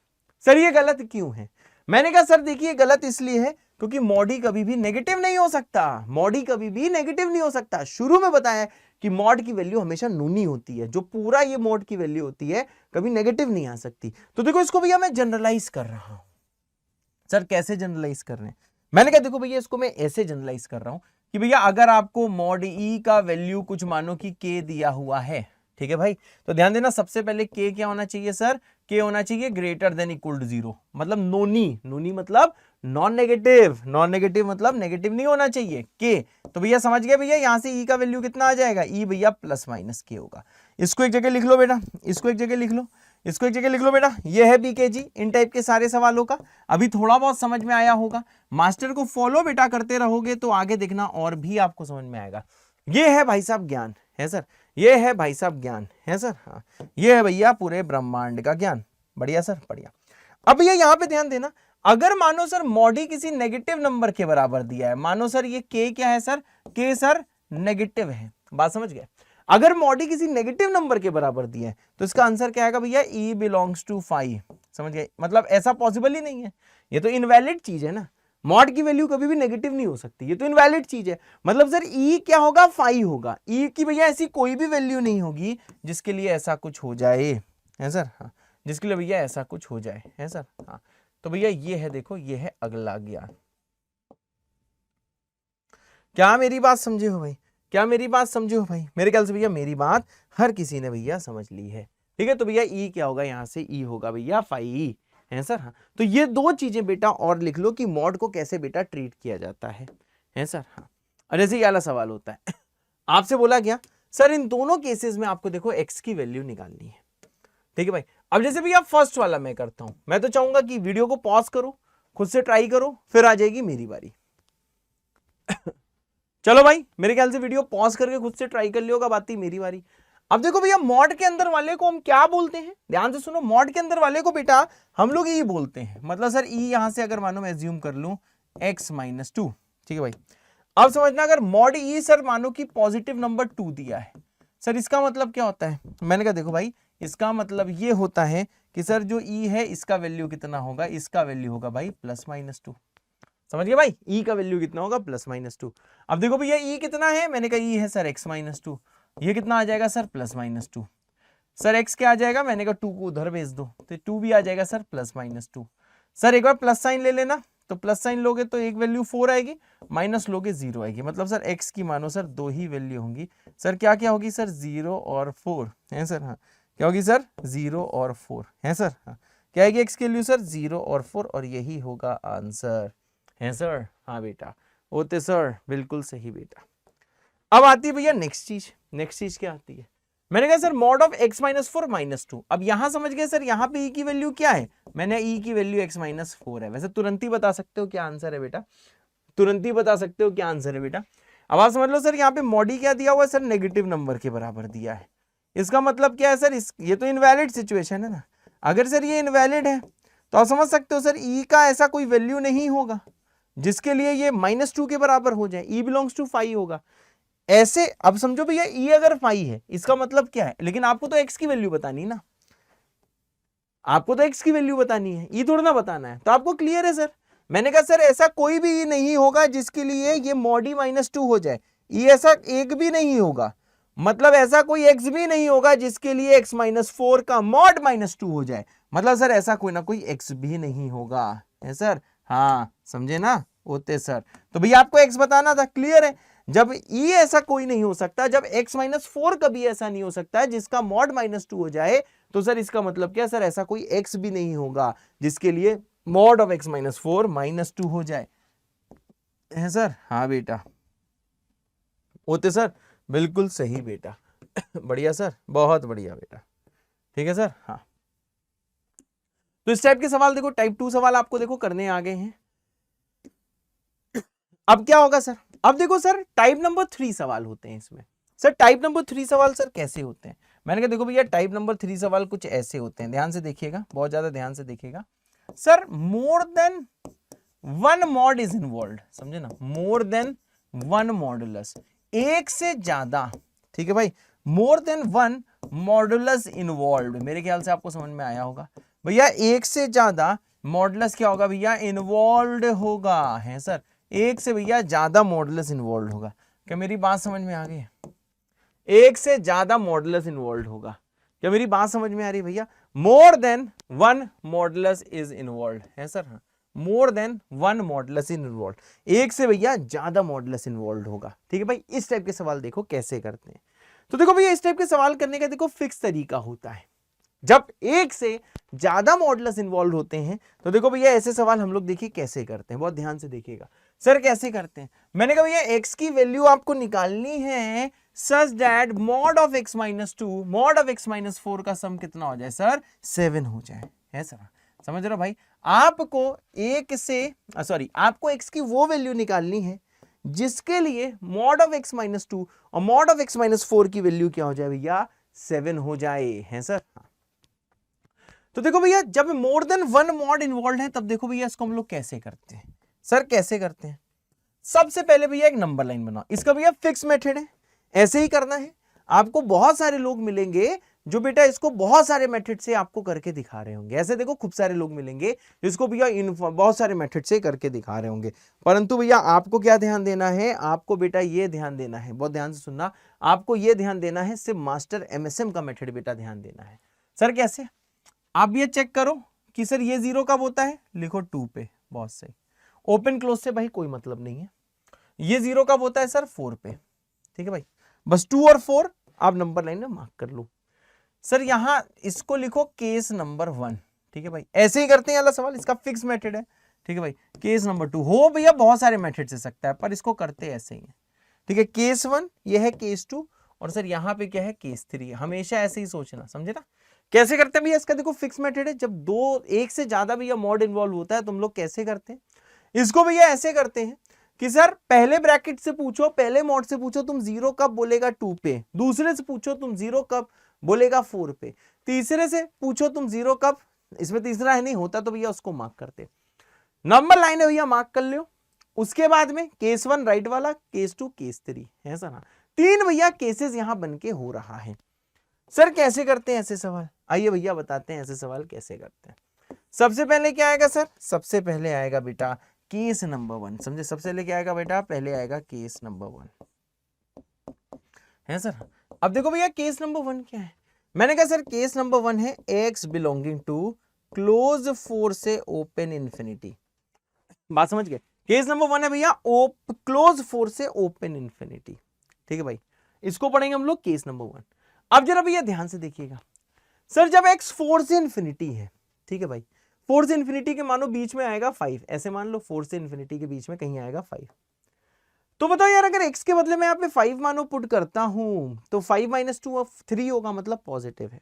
सर ये गलत क्यों है? मैंने कहा सर देखिए गलत इसलिए है क्योंकि मॉड ई कभी भी नेगेटिव नहीं हो सकता, मॉड ई कभी भी नेगेटिव नहीं हो सकता। शुरू में बताया कि मॉड की वैल्यू हमेशा नूनी होती है, जो पूरा ये मॉड की वैल्यू होती है कभी नेगेटिव नहीं आ सकती। तो देखो इसको भैया मैं जनरलाइज कर रहा हूं। सर कैसे जनरलाइज कर रहे हैं? मैंने कहा देखो भैया इसको मैं ऐसे जनरलाइज कर रहा हूं कि भैया अगर आपको मॉड ई का वैल्यू कुछ मानो कि k दिया हुआ है, ठीक है भाई, तो ध्यान देना सबसे पहले k क्या होना चाहिए सर? k होना चाहिए >= 0, मतलब नोनी, नोनी मतलब नॉन नेगेटिव, नॉन नेगेटिव मतलब नेगेटिव नहीं होना चाहिए k। तो भैया समझ गए भैया, यहां से e का वैल्यू कितना आ जाएगा? e भैया +-k होगा। इसको एक जगह लिख लो बेटा, इसको एक जगह लिख लो, इसको एक जगह लिख लो बेटा। ये है बीकेजी इन टाइप के सारे सवालों का। अभी थोड़ा बहुत समझ में आया होगा, मास्टर को फॉलो बेटा करते रहोगे तो आगे देखना और भी आपको समझ में आएगा। ये है भाई साहब ज्ञान, है सर? ये है भाई साहब ज्ञान, है सर? हाँ ये है भैया पूरे ब्रह्मांड का ज्ञान। बढ़िया सर, बढ़िया। अब भैया यहाँ पे ध्यान देना, अगर मानो सर मॉड ई किसी नेगेटिव नंबर के बराबर दिया है, मानो सर ये k क्या है सर? k सर नेगेटिव है, बात समझ गए? अगर मॉड ई किसी नेगेटिव नंबर के बराबर दिया है तो इसका आंसर क्या आएगा भैया? e बिलोंग्स टू 5, समझ गए? मतलब ऐसा पॉसिबल ही नहीं है, ये तो इनवैलिड चीज है ना, मॉड की वैल्यू कभी भी नेगेटिव नहीं हो सकती, ये तो इनवैलिड चीज है। मतलब सर e क्या होगा? 5 होगा। e की भैया ऐसी कोई भी वैल्यू नहीं होगी जिसके लिए ऐसा कुछ हो जाए, है सर? हाँ जिसके लिए भैया ऐसा कुछ हो जाए, है सर? हाँ तो भैया ये है, देखो ये है अगला ज्ञान। क्या मेरी बात समझे हो भाई? क्या मेरी बात समझे हो भाई? मेरे ख्याल से भैया मेरी बात हर किसी ने भैया समझ ली है, ठीक है? तो भैया ई क्या होगा? यहाँ से ई होगा भैया 5, है सर? हाँ तो ये दो चीजें बेटा और लिख लो कि मॉड को कैसे बेटा ट्रीट किया जाता है सर? हाँ और जैसे ये वाला सवाल होता है, आपसे बोला गया सर इन दोनों केसेस में आपको देखो एक्स की वैल्यू निकालनी है, ठीक है भाई? अब जैसे भैया फर्स्ट वाला मैं करता हूं, मैं तो चाहूंगा कि वीडियो को पॉज करो, खुद से ट्राई करो, फिर आ जाएगी मेरी बारी। चलो भाई मेरे ख्याल से वीडियो पॉज करके खुद से ट्राई कर लियोगा, बात ही मेरी बारी। अब देखो भैया मॉड के अंदर वाले को हम क्या बोलते हैं? ध्यान से सुनो, मॉड के अंदर वाले को बेटा हम लोग ई बोलते हैं। मतलब सर ई यहां से अगर मानो मैं एज्यूम कर लूं x-2, ठीक है भाई? अब समझना, अगर मॉड ई सर मानो कि पॉजिटिव नंबर 2 दिया है, सर इसका मतलब क्या होता है? मैंने कहा देखो भाई इसका मतलब ये होता है कि सर जो ई है इसका वैल्यू कितना होगा? इसका वैल्यू होगा भाई +-2, समझ गए भाई, ई का वैल्यू कितना होगा +-2। अब देखो भैया ई कितना है, मैंने कहा ई है सर x-2, ये कितना आ जाएगा सर +-2। सर x क्या आ जाएगा, मैंने कहा 2 को उधर भेज दो तो 2 भी आ जाएगा सर +-2। सर एक बार प्लस साइन ले लेना, तो प्लस साइन लोगे तो एक वैल्यू 4 आएगी, माइनस लोगे 0 आएगी, मतलब सर x की मानो सर 2 ही वैल्यू होंगी। सर क्या क्या होगी सर 0 और 4 है सर, हाँ क्या होगी सर 0 और 4 है सर, हाँ क्या आएगी x की वैल्यू सर 0 और 4, और यही होगा आंसर है सर। हाँ बेटा होते सर, बिल्कुल सही बेटा। अब आती है भैया नेक्स्ट चीज, नेक्स्ट चीज क्या आती है, मैंने कहा सर मॉड ऑफ x-4 -2। अब यहां समझ गए सर, यहां पे e की वैल्यू क्या है, मैंने e की वैल्यू x-4 है। वैसे तुरंत ही बता सकते हो क्या आंसर है बेटा, तुरंत ही बता सकते हो क्या आंसर है बेटा। अब आप समझ लो सर, यहाँ पे मॉडी क्या दिया हुआ है सर, नेगेटिव नंबर के बराबर दिया है। इसका मतलब क्या है सर, ये तो इनवैलिड सिचुएशन है ना। अगर सर ये इनवैलिड है तो आप समझ सकते हो सर e का ऐसा कोई वैल्यू नहीं होगा जिसके लिए ये -2 के बराबर हो जाए, e बिलोंग्स टू 5 होगा ऐसे। अब समझो भैया e अगर 5 है इसका मतलब क्या है, लेकिन आपको तो x की वैल्यू बतानी ना, आपको तो x की वैल्यू बतानी है, e थोड़ा ना बताना है। तो आपको क्लियर है सर, मैंने कहा सर ऐसा कोई भी e नहीं होगा जिसके लिए ये मॉडी -2 हो जाए, e ऐसा एक भी नहीं होगा, मतलब ऐसा कोई x भी नहीं होगा जिसके लिए x-4 का मॉड -2 हो जाए, मतलब सर ऐसा कोई ना कोई x भी नहीं होगा है सर। हाँ समझे ना होते सर, तो भैया आपको x बताना था, क्लियर है। जब e ऐसा कोई नहीं हो सकता, जब x-4 कभी ऐसा नहीं हो सकता है जिसका मॉड -2 हो जाए, तो सर इसका मतलब क्या सर, ऐसा कोई x भी नहीं होगा जिसके लिए मॉड ऑफ x-4 -2 हो जाए है सर। हाँ बेटा होते सर, बिल्कुल सही बेटा बढ़िया सर, बहुत बढ़िया बेटा, ठीक है सर। हाँ तो इस टाइप के सवाल देखो, टाइप 2 सवाल आपको देखो करने आ गए हैं। अब क्या होगा सर, अब देखो सर टाइप नंबर 3 सवाल होते हैं इसमें। सर टाइप नंबर 3 सवाल सर कैसे होते हैं, मैंने कहा देखो भैया टाइप नंबर 3 सवाल कुछ ऐसे होते हैं, ध्यान से देखिएगा, बहुत ज्यादा ध्यान से देखिएगा। Sir more than 1 mod is involve, समझे ना, मोर देन 1 मॉडुलस, एक से ज्यादा, ठीक है भाई, मोर देन 1 मॉडुलस इन्वॉल्व, मेरे ख्याल से आपको समझ में आया होगा भैया, एक से ज्यादा मॉडुलस क्या होगा भैया, इन्वॉल्व होगा है सर, एक से भैया ज्यादा मॉडुलस इन्वॉल्व होगा। क्या मेरी बात समझ में आ गई है, एक से ज्यादा मॉडुलस इन्वॉल्व होगा, क्या मेरी बात समझ में आ रही है भैया, more than 1 modulus is involve है सर। हाँ मोर देन 1 मॉडुलस इन्वॉल्व, एक से भैया ज्यादा मॉडुलस इन्वॉल्व होगा, ठीक है भाई। इस टाइप के सवाल देखो कैसे करते हैं, तो देखो भैया इस टाइप के सवाल करने का देखो फिक्स तरीका होता है, जब एक से ज्यादा मॉडुलस इन्वॉल्व होते हैं तो देखो भैया ऐसे सवाल हम लोग देखिए कैसे करते हैं, बहुत ध्यान से देखिएगा। सर कैसे करते हैं, मैंने कहा भैया x की वैल्यू आपको निकालनी है such that mod of x-2 mod of x-4 का सम कितना हो जाए सर 7 हो जाए है सर। समझ रहे हो भाई, आपको आपको x की वो वैल्यू निकालनी है जिसके लिए मॉड ऑफ x-2 और मॉड ऑफ x-4 की वैल्यू क्या हो जाए भैया 7 हो जाए है सर। तो देखो भैया जब मोर देन 1 मॉड इन्वॉल्व है तब देखो भैया इसको हम लोग कैसे करते हैं सर, कैसे करते हैं, सबसे पहले भैया एक नंबर लाइन बनाओ, इसका भैया फिक्स मेथड है, ऐसे ही करना है। आपको बहुत सारे लोग मिलेंगे जो बेटा इसको बहुत सारे मेथड से आपको करके दिखा रहे होंगे, ऐसे देखो खूब सारे लोग मिलेंगे जिसको भैया बहुत सारे मेथड से करके दिखा रहे होंगे, परंतु भैया आपको क्या ध्यान देना है, आपको बेटा ये ध्यान देना है, बहुत ध्यान से सुनना, आपको ये ध्यान देना है सिर्फ मास्टर MSM का मेथड बेटा ध्यान देना है। सर कैसे, आप ये चेक करो कि सर ये 0 कब होता है, लिखो 2 पे, बहुत सही, ओपन क्लोज से भाई कोई मतलब नहीं है। ये 0 कब होता है सर 4 पे, ठीक है भाई, बस 2 और 4 आप नंबर लाइन में मार्क कर लो। सर यहां इसको लिखो केस नंबर 1, ठीक है भाई, ऐसे ही करते हैं अगला सवाल, इसका फिक्स मेथड है, ठीक है भाई। केस नंबर 2 हो भैया बहुत सारे मेथड से सकता है पर इसको करते ऐसे ही है, ठीक है। केस 1 ये है केस 2 और सर यहां पे क्या है केस 3, हमेशा ऐसे ही सोचना, समझे ना। कैसे करते हैं भैया, इसका देखो फिक्स मेथड है, जब एक से ज्यादा भैया मॉड इन्वॉल्व होता है तो हम लोग कैसे करते हैं, इसको भैया ऐसे करते हैं कि सर पहले ब्रैकेट से पूछो, पहले मॉड से पूछो तुम 0 कब बोलेगा 2 पे, दूसरे से पूछो तुम 0 कब बोलेगा 4 पे, तीसरे से पूछो तुम 0 कब, इसमें तीसरा है नहीं होता तो भैया उसको मार्क करते, नंबर लाइन है भैया मार्क कर लो। उसके बाद में केस 1 राइट वाला, केस 2 केस 3 है सर। 3 भैया केसेस यहां बनके हो रहा है। सर कैसे करते हैं ऐसे सवाल, आइए भैया बताते हैं ऐसे सवाल कैसे करते हैं। सबसे पहले क्या आएगा सर, सबसे पहले आएगा बेटा केस नंबर 1, समझे? सबसे पहले क्या आएगा बेटा, पहले आएगा केस नंबर 1 है सर। अब देखो भैया केस नंबर 1 क्या है, मैंने कहा सर केस नंबर 1 है x बिलोंगिंग टू क्लोज 4 से ओपन इंफिनिटी। बात समझ गए? केस नंबर 1 है भैया क्लोज 4 से ओपन इंफिनिटी, ठीक है भाई, इसको पढ़ेंगे हम लोग केस नंबर 1। अब जरा भैया ध्यान से देखिएगा सर, जब x 4 से इंफिनिटी है, ठीक है भाई, 4 से इंफिनिटी के मानो बीच में आएगा 5, ऐसे मान लो 4 से इंफिनिटी के बीच में कहीं आएगा 5, तो बताओ यार अगर x के बदले में यहाँ पे 5 मानो पुट करता हूं तो 5 - 2 ऑफ 3 होगा, मतलब पॉजिटिव है।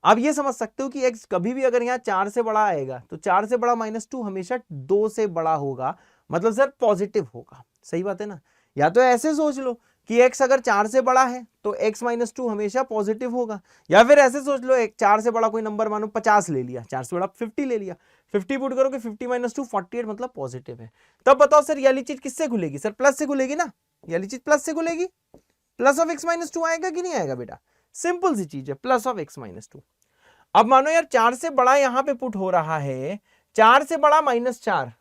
आप ये समझ सकते हो कि x कभी भी अगर यहाँ 4 से बड़ा आएगा तो 4 से बड़ा -2 हमेशा 2 से बड़ा होगा, मतलब सर पॉजिटिव होगा। सही बात है ना? या तो ऐसे सोच लो कि x अगर 4 से बड़ा है तो x - 2 हमेशा पॉजिटिव होगा, या फिर ऐसे सोच लो एक 4 से बड़ा कोई नंबर मानो 50 ले लिया, 4 से बड़ा 50 ले लिया, 50 पुट करोगे 50 - 2 48, मतलब पॉजिटिव है। तब बताओ सर ये वाली चीज किससे खुलेगी? सर प्लस से खुलेगी ना, ये वाली चीज प्लस से खुलेगी, प्लस ऑफ x - 2 आएगा कि नहीं आएगा बेटा? सिंपल सी चीज है, प्लस ऑफ x - 2। अब मानो यार 4 से बड़ा यहां पे पुट हो रहा है, 4 से बड़ा -4,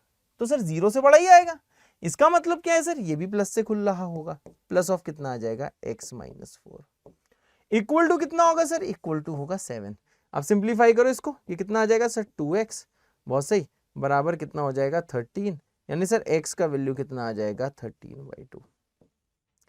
तो सर 0 से बड़ा ही आएगा। इसका मतलब क्या है सर, ये भी प्लस से खुल रहा होगा, प्लस ऑफ कितना आ जाएगा x - 4 इक्वल टू कितना होगा सर, इक्वल टू होगा 7। अब सिंप्लीफाई करो इसको, ये कितना आ जाएगा सर 2x, बहुत सही, बराबर कितना हो जाएगा 13, यानी सर x का वैल्यू कितना आ जाएगा 13/2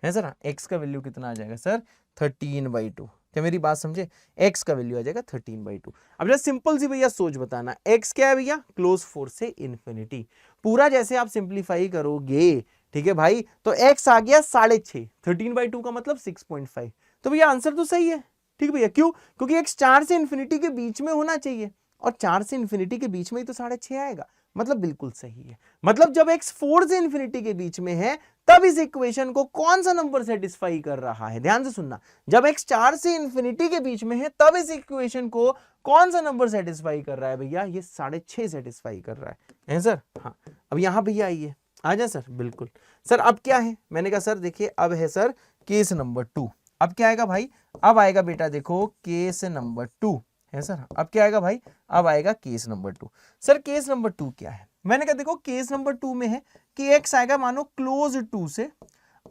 है सर। x का वैल्यू कितना आ जाएगा सर 13/2, क्या मेरी बात समझे? x का वैल्यू आ जाएगा 13/2। अब जरा सिंपल सी भैया सोच बताना, x क्या है भैया? क्लोज 4 से इन्फिनिटी। पूरा जैसे आप सिंप्लीफाई करोगे, ठीक है भाई, तो x आ गया 6.5, 13/2 का मतलब 6.5, तो भैया आंसर तो सही है। ठीक भैया, क्यों? क्योंकि x 4 से इन्फिनिटी के बीच में होना चाहिए, और 4 से इन्फिनिटी के बीच में ही तो 6.5 आएगा, मतलब बिल्कुल सही है। मतलब जब x 4 से इन्फिनिटी के बीच में है तब इस इक्वेशन को कौन सा नंबर सेटिस्फाई कर रहा है? ध्यान से सुनना, जब x 4 से इन्फिनिटी के बीच में है तब इस इक्वेशन को कौन सा नंबर सेटिस्फाई कर रहा है भैया? ये 6.5 सेटिस्फाई कर रहा है सर। हाँ, अब यहां भैया आइए, आ जाए सर। बिल्कुल सर, अब क्या है? मैंने कहा सर देखिए अब है सर केस नंबर 2। अब क्या आएगा भाई? अब आएगा बेटा देखो केस नंबर 2 है सर। अब क्या आएगा भाई? अब आएगा case number 2। Sir case number 2 क्या है? मैंने कहा देखो केस नंबर 2 में है कि x आएगा मानो क्लोज 2 से।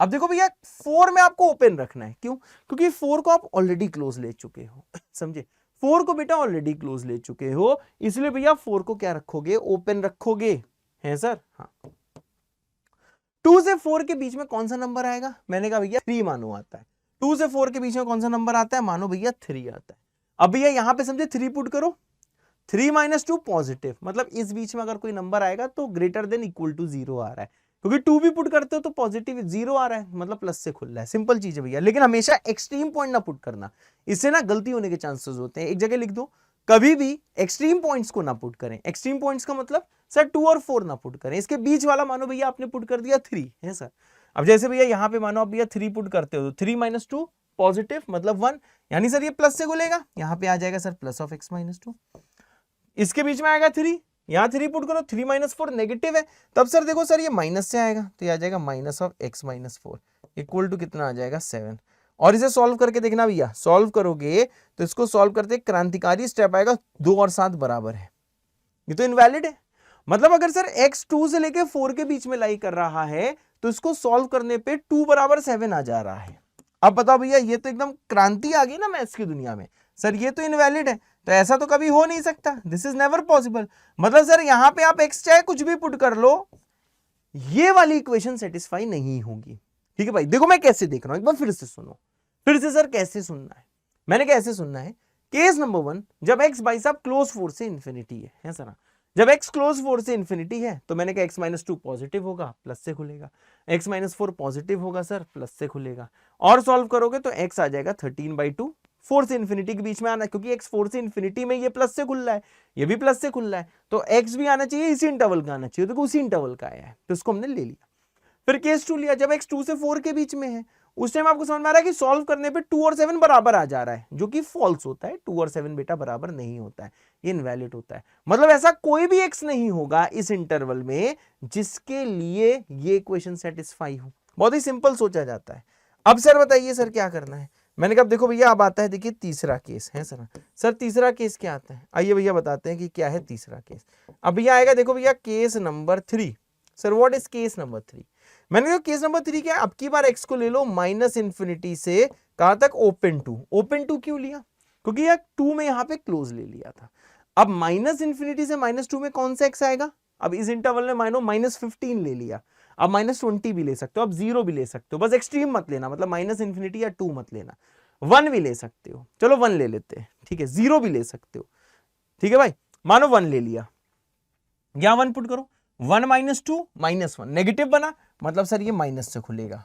अब देखो भैया 4 में आपको ओपन रखना है, क्यों? क्योंकि 4 को आप ऑलरेडी क्लोज ले चुके हो समझे? 4 को बेटा ऑलरेडी क्लोज ले चुके हो, इसलिए भैया 4 को क्या रखोगे? ओपन रखोगे, है सर। हाँ, 2 से 4 के बीच में कौन सा नंबर आएगा? मैंने कहा भैया 3 मानो आता है। 2 से 4 के बीच में कौन सा नंबर आता है? मानो भैया 3 आता है। अब भैया यहां पे समझे 3 पुट करो, 3 - 2 पॉजिटिव, मतलब इस बीच में अगर कोई नंबर आएगा तो ग्रेटर देन इक्वल टू 0 आ रहा है, क्योंकि 2 भी पुट करते हो तो पॉजिटिव 0 आ रहा है, मतलब प्लस से खुल रहा है। सिंपल चीज है भैया, लेकिन हमेशा एक्सट्रीम पॉइंट ना पुट करना, इससे ना गलती होने के चांसेस होते हैं। एक जगह लिख दो, कभी भी एक्सट्रीम पॉइंट्स को ना पुट करें। एक्सट्रीम पॉइंट्स का मतलब सर 2 और 4 ना पुट करें, इसके बीच वाला मानो भैया आपने पुट कर दिया 3 है सर। अब जैसे भैया यहाँ पे मानो आप भैया 3 पुट करते हो तो 3 - 2 पॉजिटिव, मतलब 1, यानी सर ये प्लस से खुलेगा, यहाँ पे आ जाएगा सर प्लस ऑफ x - 2, इसके बीच में आएगा 3, यहां 3 पुट करो, 3 - 4 नेगेटिव है, तब सर देखो सर ये माइनस से आएगा, तो ये आ जाएगा minus of x - 4 equal to कितना आ जाएगा 7। और इसे सॉल्व करके देखना भैया, सॉल्व करोगे तो इसको सॉल्व करते क्रांतिकारी स्टेप आएगा, 2 और 7 बराबर है, ये तो इनवैलिड है। मतलब अगर सर x 2 से लेके 4 के बीच में लाई कर रहा है तो इसको सॉल्व करने पे 2 = 7 आ जा रहा है। अब बताओ भैया, ये तो एकदम क्रांति आ गई ना मैथ्स की दुनिया में। सर ये तो इनवैलिड है, तो ऐसा तो कभी हो नहीं सकता, दिस इज नेवर पॉसिबल। मतलब सर यहां पे आप x चाहे कुछ भी पुट कर लो, ये वाली इक्वेशन सेटिस्फाई नहीं होगी। ठीक है भाई, देखो मैं कैसे देख रहा हूं, एक बार फिर से सुनो, फिर से सर कैसे सुनना है। मैंने कैसे सुनना है, केस नंबर 1, जब x भाई साहब क्लोज 4 से इन्फिनिटी है सर। जब x क्लोज 4 से इन्फिनिटी है तो मैंने कहा x - 2 पॉजिटिव होगा, प्लस से खुलेगा, x - 4 पॉजिटिव होगा सर, प्लस से खुलेगा, और सॉल्व करोगे तो x आ जाएगा 13/2, 4 से इन्फिनिटी के बीच में आना, क्योंकि x 4 से इन्फिनिटी में ये प्लस से खुल रहा है, ये भी प्लस से खुल रहा है, तो x भी आना चाहिए इसी इंटरवल का आना चाहिए, तो उसी इंटरवल का आया है, तो इसको हमने ले लिया। फिर केस 2 लिया, जब x 2 से 4 के बीच में है, उस टाइम आपको समझ में आ रहा है कि सॉल्व करने पे 2 और 7 बराबर आ जा रहा है, जो कि फॉल्स होता है। 2 और 7 बेटा बराबर नहीं होता है, ये इनवैलिड होता है। मतलब ऐसा कोई भी x नहीं होगा इस इंटरवल में जिसके लिए ये इक्वेशन सेटिस्फाई हो। बहुत ही सिंपल सोचा जाता है। अब सर बताइए सर क्या करना है? मैंने कहा देखो भैया अब आता है, देखिए तीसरा केस है सर। सर तीसरा केस क्या आता है? आइए भैया बताते हैं कि क्या है तीसरा केस। अब भैया आएगा देखो भैया case number 3, sir what is case number 3? मैंने कहा केस नंबर 3 क्या है, अब की बार x को ले लो माइनस इन्फिनिटी से कहां तक, ओपन टू। ओपन टू क्यों लिया, क्योंकि यार 2 में यहां पे क्लोज ले लिया था। अब माइनस इन्फिनिटी से -2 में कौन सा x आएगा, अब इस इंटरवल में मानो -15 ले लिया, अब -20 भी ले सकते हो, अब 0 भी ले सकते हो, बस एक्सट्रीम मत लेना, मतलब माइनस इन्फिनिटी या 2 मत लेना, 1 भी ले सकते हो, चलो 1 ले लेते हैं, ठीक है, 0 भी ले सकते हो, ठीक है भाई, मानो 1 ले लिया, यहां 1 पुट करो, 1 - 2 -1 नेगेटिव बना, मतलब सर ये माइनस से खुलेगा,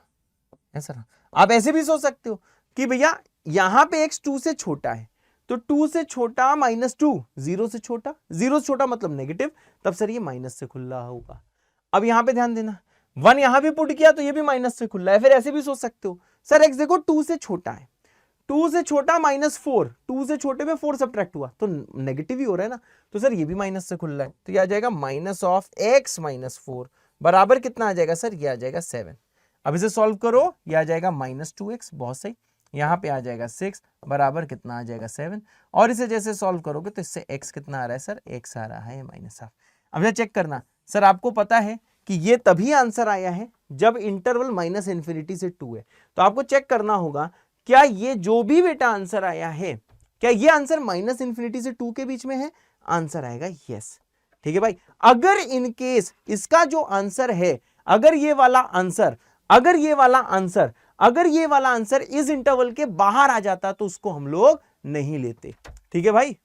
है सर। आप ऐसे भी सोच सकते हो कि भैया यहां पे x 2 से छोटा है, तो 2 से छोटा -2, 0 से छोटा, 0 से छोटा मतलब नेगेटिव, तब सर ये माइनस से खुल रहा होगा। अब यहां पे ध्यान देना, 1 यहां भी पुट किया तो ये भी माइनस से खुल रहा है, फिर ऐसे भी सोच सकते हो सर x देखो 2 से छोटा है, 2 से छोटा -4, 2 से छोटे में 4 सब्ट्रैक्ट हुआ तो नेगेटिव ही हो रहा है ना, तो सर ये भी माइनस से खुल रहा है, तो ये आ जाएगा -(x - 4) बराबर कितना आ जाएगा सर, ये आ जाएगा 7। अब इसे सॉल्व करो, ये आ जाएगा -2x, बहुत सही, यहाँ पे आ जाएगा 6 बराबर कितना आ जाएगा 7, और इसे जैसे सॉल्व करोगे तो इससे x कितना आ रहा है सर, x आ रहा है -1/2। अब यह चेक करना सर, आपको पता है कि ये तभी आंसर आया है जब इंटरवल -∞ से 2 है, तो आपको चेक करना होगा क्या ये जो भी बेटा आंसर आया है, क्या ये आंसर -∞ से 2 के बीच में है, आंसर आएगा यस, ठीक है भाई। अगर इन केस इसका जो आंसर है, अगर ये वाला आंसर इस इंटरवल के बाहर आ जाता तो उसको हम लोग नहीं लेते, ठीक है भाई।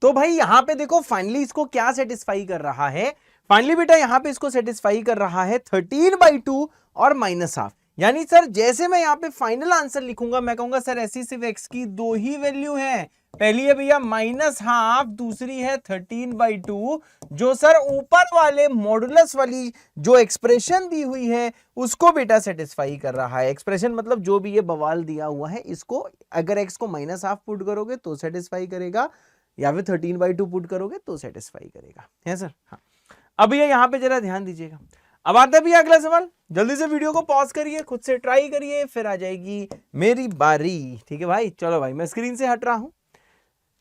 तो भाई यहां पे देखो फाइनली इसको क्या सेटिस्फाई कर रहा है, फाइनली बेटा यहां पे इसको सेटिस्फाई कर रहा है 13/2 और -1/2, यानी सर जैसे मैं यहां पे फाइनल आंसर लिखूंगा, मैं कहूंगा सर ऐसी सिर्फ x की 2 ही वैल्यू है, पहली है भैया -1/2, दूसरी है 13/2, जो सर ऊपर वाले मॉडुलस वाली जो एक्सप्रेशन दी हुई है उसको बेटा सेटिस्फाई कर रहा है। एक्सप्रेशन मतलब जो भी ये बवाल दिया हुआ है, इसको अगर x को -1/2 पुट करोगे तो सेटिस्फाई करेगा, या फिर 13/2 पुट करोगे तो सेटिस्फाई करेगा, है सर। हाँ, अब ये यहां पे जरा ध्यान दीजिएगा। अब आता है भैया अगला सवाल, जल्दी से वीडियो को पॉज करिए, खुद से ट्राई करिए, फिर आ जाएगी मेरी बारी, ठीक है भाई। चलो भाई मैं स्क्रीन से हट रहा हूं,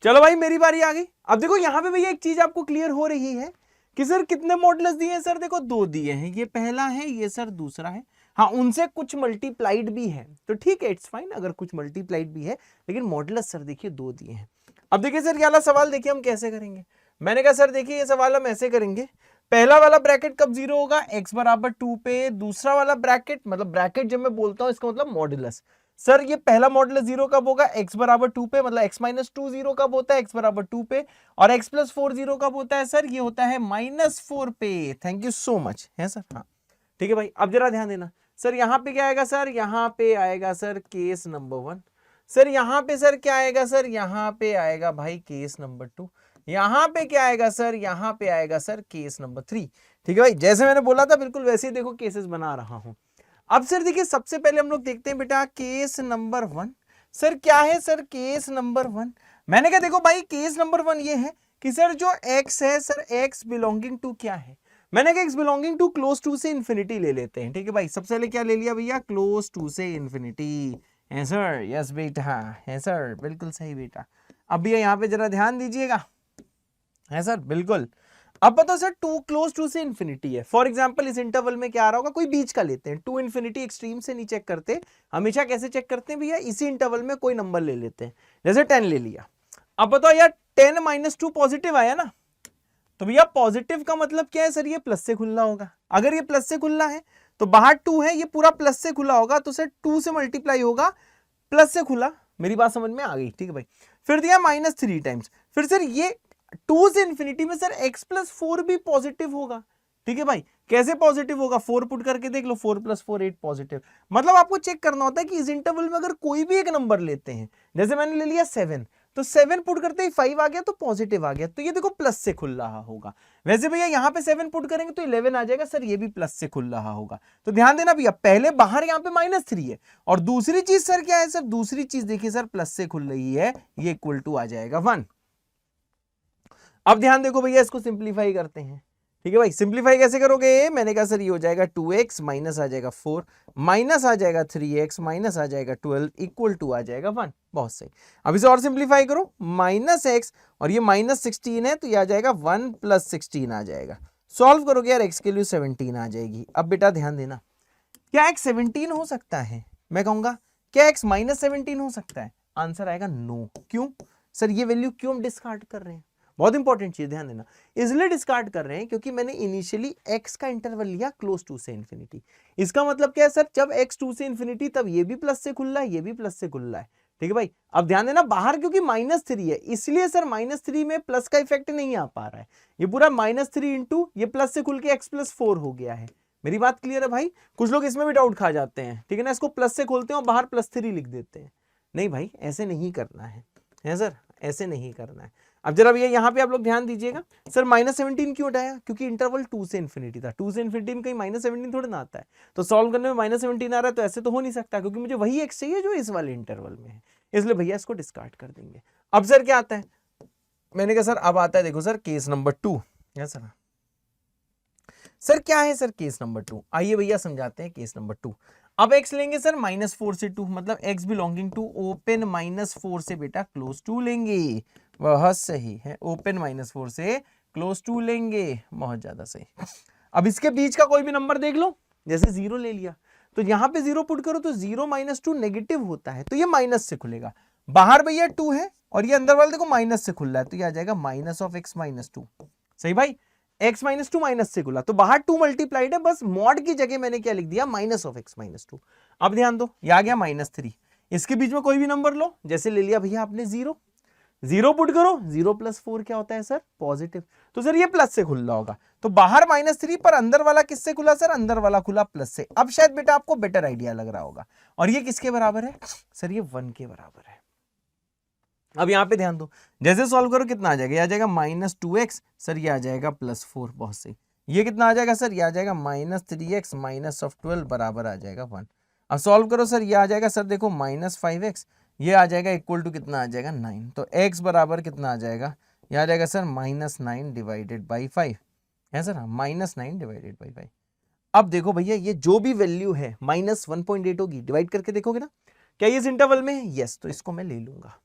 चलो भाई मेरी बारी आ गई। अब देखो यहां पे भैया एक चीज आपको क्लियर हो रही है कि सर कितने मॉडुलस दिए हैं सर, देखो 2 दिए हैं, ये पहला है, ये सर दूसरा है, हाँ उनसे कुछ मल्टीप्लाइड भी है तो ठीक है, इट्स फाइन अगर कुछ मल्टीप्लाइड भी है, लेकिन मॉडुलस सर देखिए 2 दिए हैं। अब देखिए सर ये वाला सवाल देखिए हम कैसे करेंगे, मैंने कहा सर देखिए ये सवाल हम ऐसे करेंगे, पहला वाला ब्रैकेट कब 0 होगा, x = 2 पे, दूसरा वाला ब्रैकेट, मतलब ब्रैकेट जब मैं बोलता हूं इसका मतलब मॉडुलस, सर ये पहला मॉडुलस 0 कब होगा, x = 2 पे, मतलब x - 2 0 कब होता है, x = 2 पे, और x + 4 0 कब होता है सर, ये होता है -4 पे। थैंक यू सो मच, है सर। हाँ ठीक है भाई, अब जरा ध्यान देना सर, यहाँ पे क्या आएगा सर, यहाँ पे आएगा सर केस नंबर 1, सर यहाँ पे सर क्या आएगा सर, यहाँ पे आएगा भाई केस नंबर 2, यहाँ पे क्या आएगा सर, यहाँ पे आएगा सर केस नंबर 3, ठीक है भाई। जैसे मैंने बोला था बिल्कुल वैसे ही देखो केसेस बना रहा हूं। अब सर देखिए सबसे पहले हम लोग देखते हैं बेटा केस नंबर 1, सर क्या है सर केस नंबर 1, मैंने कहा देखो भाई केस नंबर 1 ये है कि सर जो x है सर x बिलोंगिंग टू क्या है, मैंने कहा x belonging to close to से इंफिनिटी ले लेते हैं, ठीक है भाई। सबसे पहले क्या ले लिया भैया, क्लोज टू से इंफिनिटी, है सर, यस बेटा, है सर, बिल्कुल सही बेटा। अब भैया यहाँ पे जरा ध्यान दीजिएगा, है सर, बिल्कुल। अब बताओ सर 2 क्लोज टू से इंफिनिटी है, फॉर एग्जांपल इस इंटरवल में क्या आ रहा होगा, कोई बीच का लेते हैं, 2 इंफिनिटी एक्सट्रीम से नहीं चेक करते, हमेशा कैसे चेक करते हैं भैया, इसी इंटरवल में कोई नंबर ले लेते हैं, जैसे 10 ले लिया। अब बताओ यार 10 - 2 पॉजिटिव आया ना, तो भैया पॉजिटिव का मतलब क्या है सर, ये प्लस से खुलना होगा, अगर ये प्लस से खुलना है तो बाहर 2 है, ये पूरा प्लस से खुला होगा, तो सर 2 से मल्टीप्लाई होगा, प्लस से खुला, मेरी बात समझ में आ गई, ठीक है भाई। फिर दिया -3 टाइम्स, फिर सर ये 2 से इंफिनिटी में सर x + 4 भी पॉजिटिव होगा, ठीक है भाई। कैसे पॉजिटिव होगा, 4 पुट करके देख लो, 4 + 4 8 पॉजिटिव, मतलब आपको चेक करना होता है कि इस इंटरवल में अगर कोई भी एक नंबर लेते हैं, जैसे मैंने ले लिया 7, तो 7 पुट करते ही 5 आ गया तो पॉजिटिव आ गया, तो ये देखो प्लस से खुल रहा होगा। वैसे भैया यहाँ पे 7 पुट करेंगे तो 11 आ जाएगा, सर ये भी प्लस से खुल रहा होगा। तो ध्यान देना भैया, पहले बाहर यहाँ पे -3 है, और दूसरी चीज सर क्या है सर, दूसरी चीज देखिए सर प्लस से खुल रही है, ये इक्वल टू आ जाएगा 1। अब ध्यान देखो भैया, इसको सिंप्लीफाई करते हैं, ठीक है भाई। सिंप्लीफाई कैसे करोगे, मैंने कहा सर ये हो जाएगा 2x माइनस आ जाएगा 4 माइनस आ जाएगा 3x माइनस आ जाएगा 12 इक्वल टू आ जाएगा 1, बहुत सही। अब इसे और सिंप्लीफाई करो, -x और ये -16 है तो ये आ जाएगा 1 + 16 आ जाएगा, सॉल्व करोगे यार x की वैल्यू 17 आ जाएगी। अब बेटा ध्यान देना, क्या x 17 हो सकता है? मैं कहूंगा क्या x -17 हो सकता है? आंसर आएगा नो। क्यों सर, ये वैल्यू क्यों हम डिस्कार्ड कर रहे हैं? बहुत इंपॉर्टेंट चीज, ध्यान देना। इसलिए डिस्कार्ड कर रहे हैं क्योंकि मैंने इनिशियली x का इंटरवल लिया क्लोज टू से इन्फिनिटी। इसका मतलब क्या है सर, जब x 2 से इन्फिनिटी तब ये भी प्लस से खुल रहा है, ये भी प्लस से खुल रहा है। ठीक है भाई, अब ध्यान देना बाहर क्योंकि -3 है, इसलिए सर -3 में प्लस का इफेक्ट नहीं आ पा रहा है। ये पूरा -3 इंटू ये प्लस से खुल के x+4 हो गया है। मेरी बात क्लियर है भाई? कुछ लोग इसमें भी डाउट खा जाते हैं, ठीक है ना, इसको प्लस से खोलते हैं और बाहर +3 लिख देते हैं। नहीं भाई, ऐसे नहीं करना है सर, ऐसे नहीं करना है। अब जरा भैया यहाँ पे आप लोग ध्यान दीजिएगा, सर -17 क्यों हटाया? क्योंकि इंटरवल 2 से इन्फिनिटी था। 2 से इन्फिनिटी में कहीं -17 थोड़ा ना आता है, तो सॉल्व करने में -17 आ रहा है, तो ऐसे तो हो नहीं सकता, क्योंकि मुझे वही x चाहिए जो इस वाले इंटरवल में है, इसलिए भैया इसको डिस्कार्ड कर देंगे। अब सर क्या आता है? मैंने कहा सर अब आता है, देखो सर केस नंबर 2। सर क्या है सर केस नंबर 2? आइए भैया समझाते हैं केस नंबर 2। अब x लेंगे सर -4 से 2, मतलब x बिलोंगिंग टू ओपन -4 से बेटा क्लोज टू लेंगे। वह सही है, ओपन -4 से क्लोज टू लेंगे, बहुत ज्यादा सही। अब इसके बीच का कोई भी नंबर देख लो, जैसे 0 ले लिया तो यहाँ पे 0 पुट करो तो 0 - 2 नेगेटिव होता है, तो ये माइनस से खुलेगा। बाहर भैया 2 है और ये अंदर वाला देखो माइनस से खुल रहा है, तो ये आ जाएगा -(x - 2)। सही भाई, x - 2 माइनस से खुला, तो बाहर 2 मल्टीप्लाइड है, बस मॉड की जगह मैंने क्या लिख दिया, (x - 2)। अब ध्यान दो, ये आ गया -3। इसके बीच में कोई भी नंबर लो, जैसे ले लिया भैया आपने 0, 0 पुट करो, 0 + 4 क्या होता है सर, पॉजिटिव, तो सर ये प्लस से खुल रहा होगा, तो बाहर -3 पर अंदर वाला किससे खुला सर, अंदर वाला खुला प्लस से। अब शायद बेटा आपको बेटर आइडिया लग रहा होगा, और ये किसके बराबर है सर, ये 1 के बराबर है। अब यहां पे ध्यान दो, जैसे सॉल्व करो कितना आ जाएगा, ये आ जाएगा -2x, सर ये आ जाएगा +4, बहुत सही। ये कितना आ जाएगा सर, ये आ जाएगा -3x -12 बराबर आ जाएगा 1। अब सॉल्व करो सर, ये आ जाएगा सर देखो -5x, ये आ जाएगा इक्वल टू कितना आ जाएगा 9, तो x बराबर कितना आ जाएगा, ये आ जाएगा सर -9 डिवाइडेड बाई 5 है सर, -9 डिवाइडेड बाई 5। अब देखो भैया ये जो भी वैल्यू है -1.8 होगी, डिवाइड करके देखोगे ना, क्या ये इस इंटरवल में है? यस, तो इसको मैं ले लूंगा,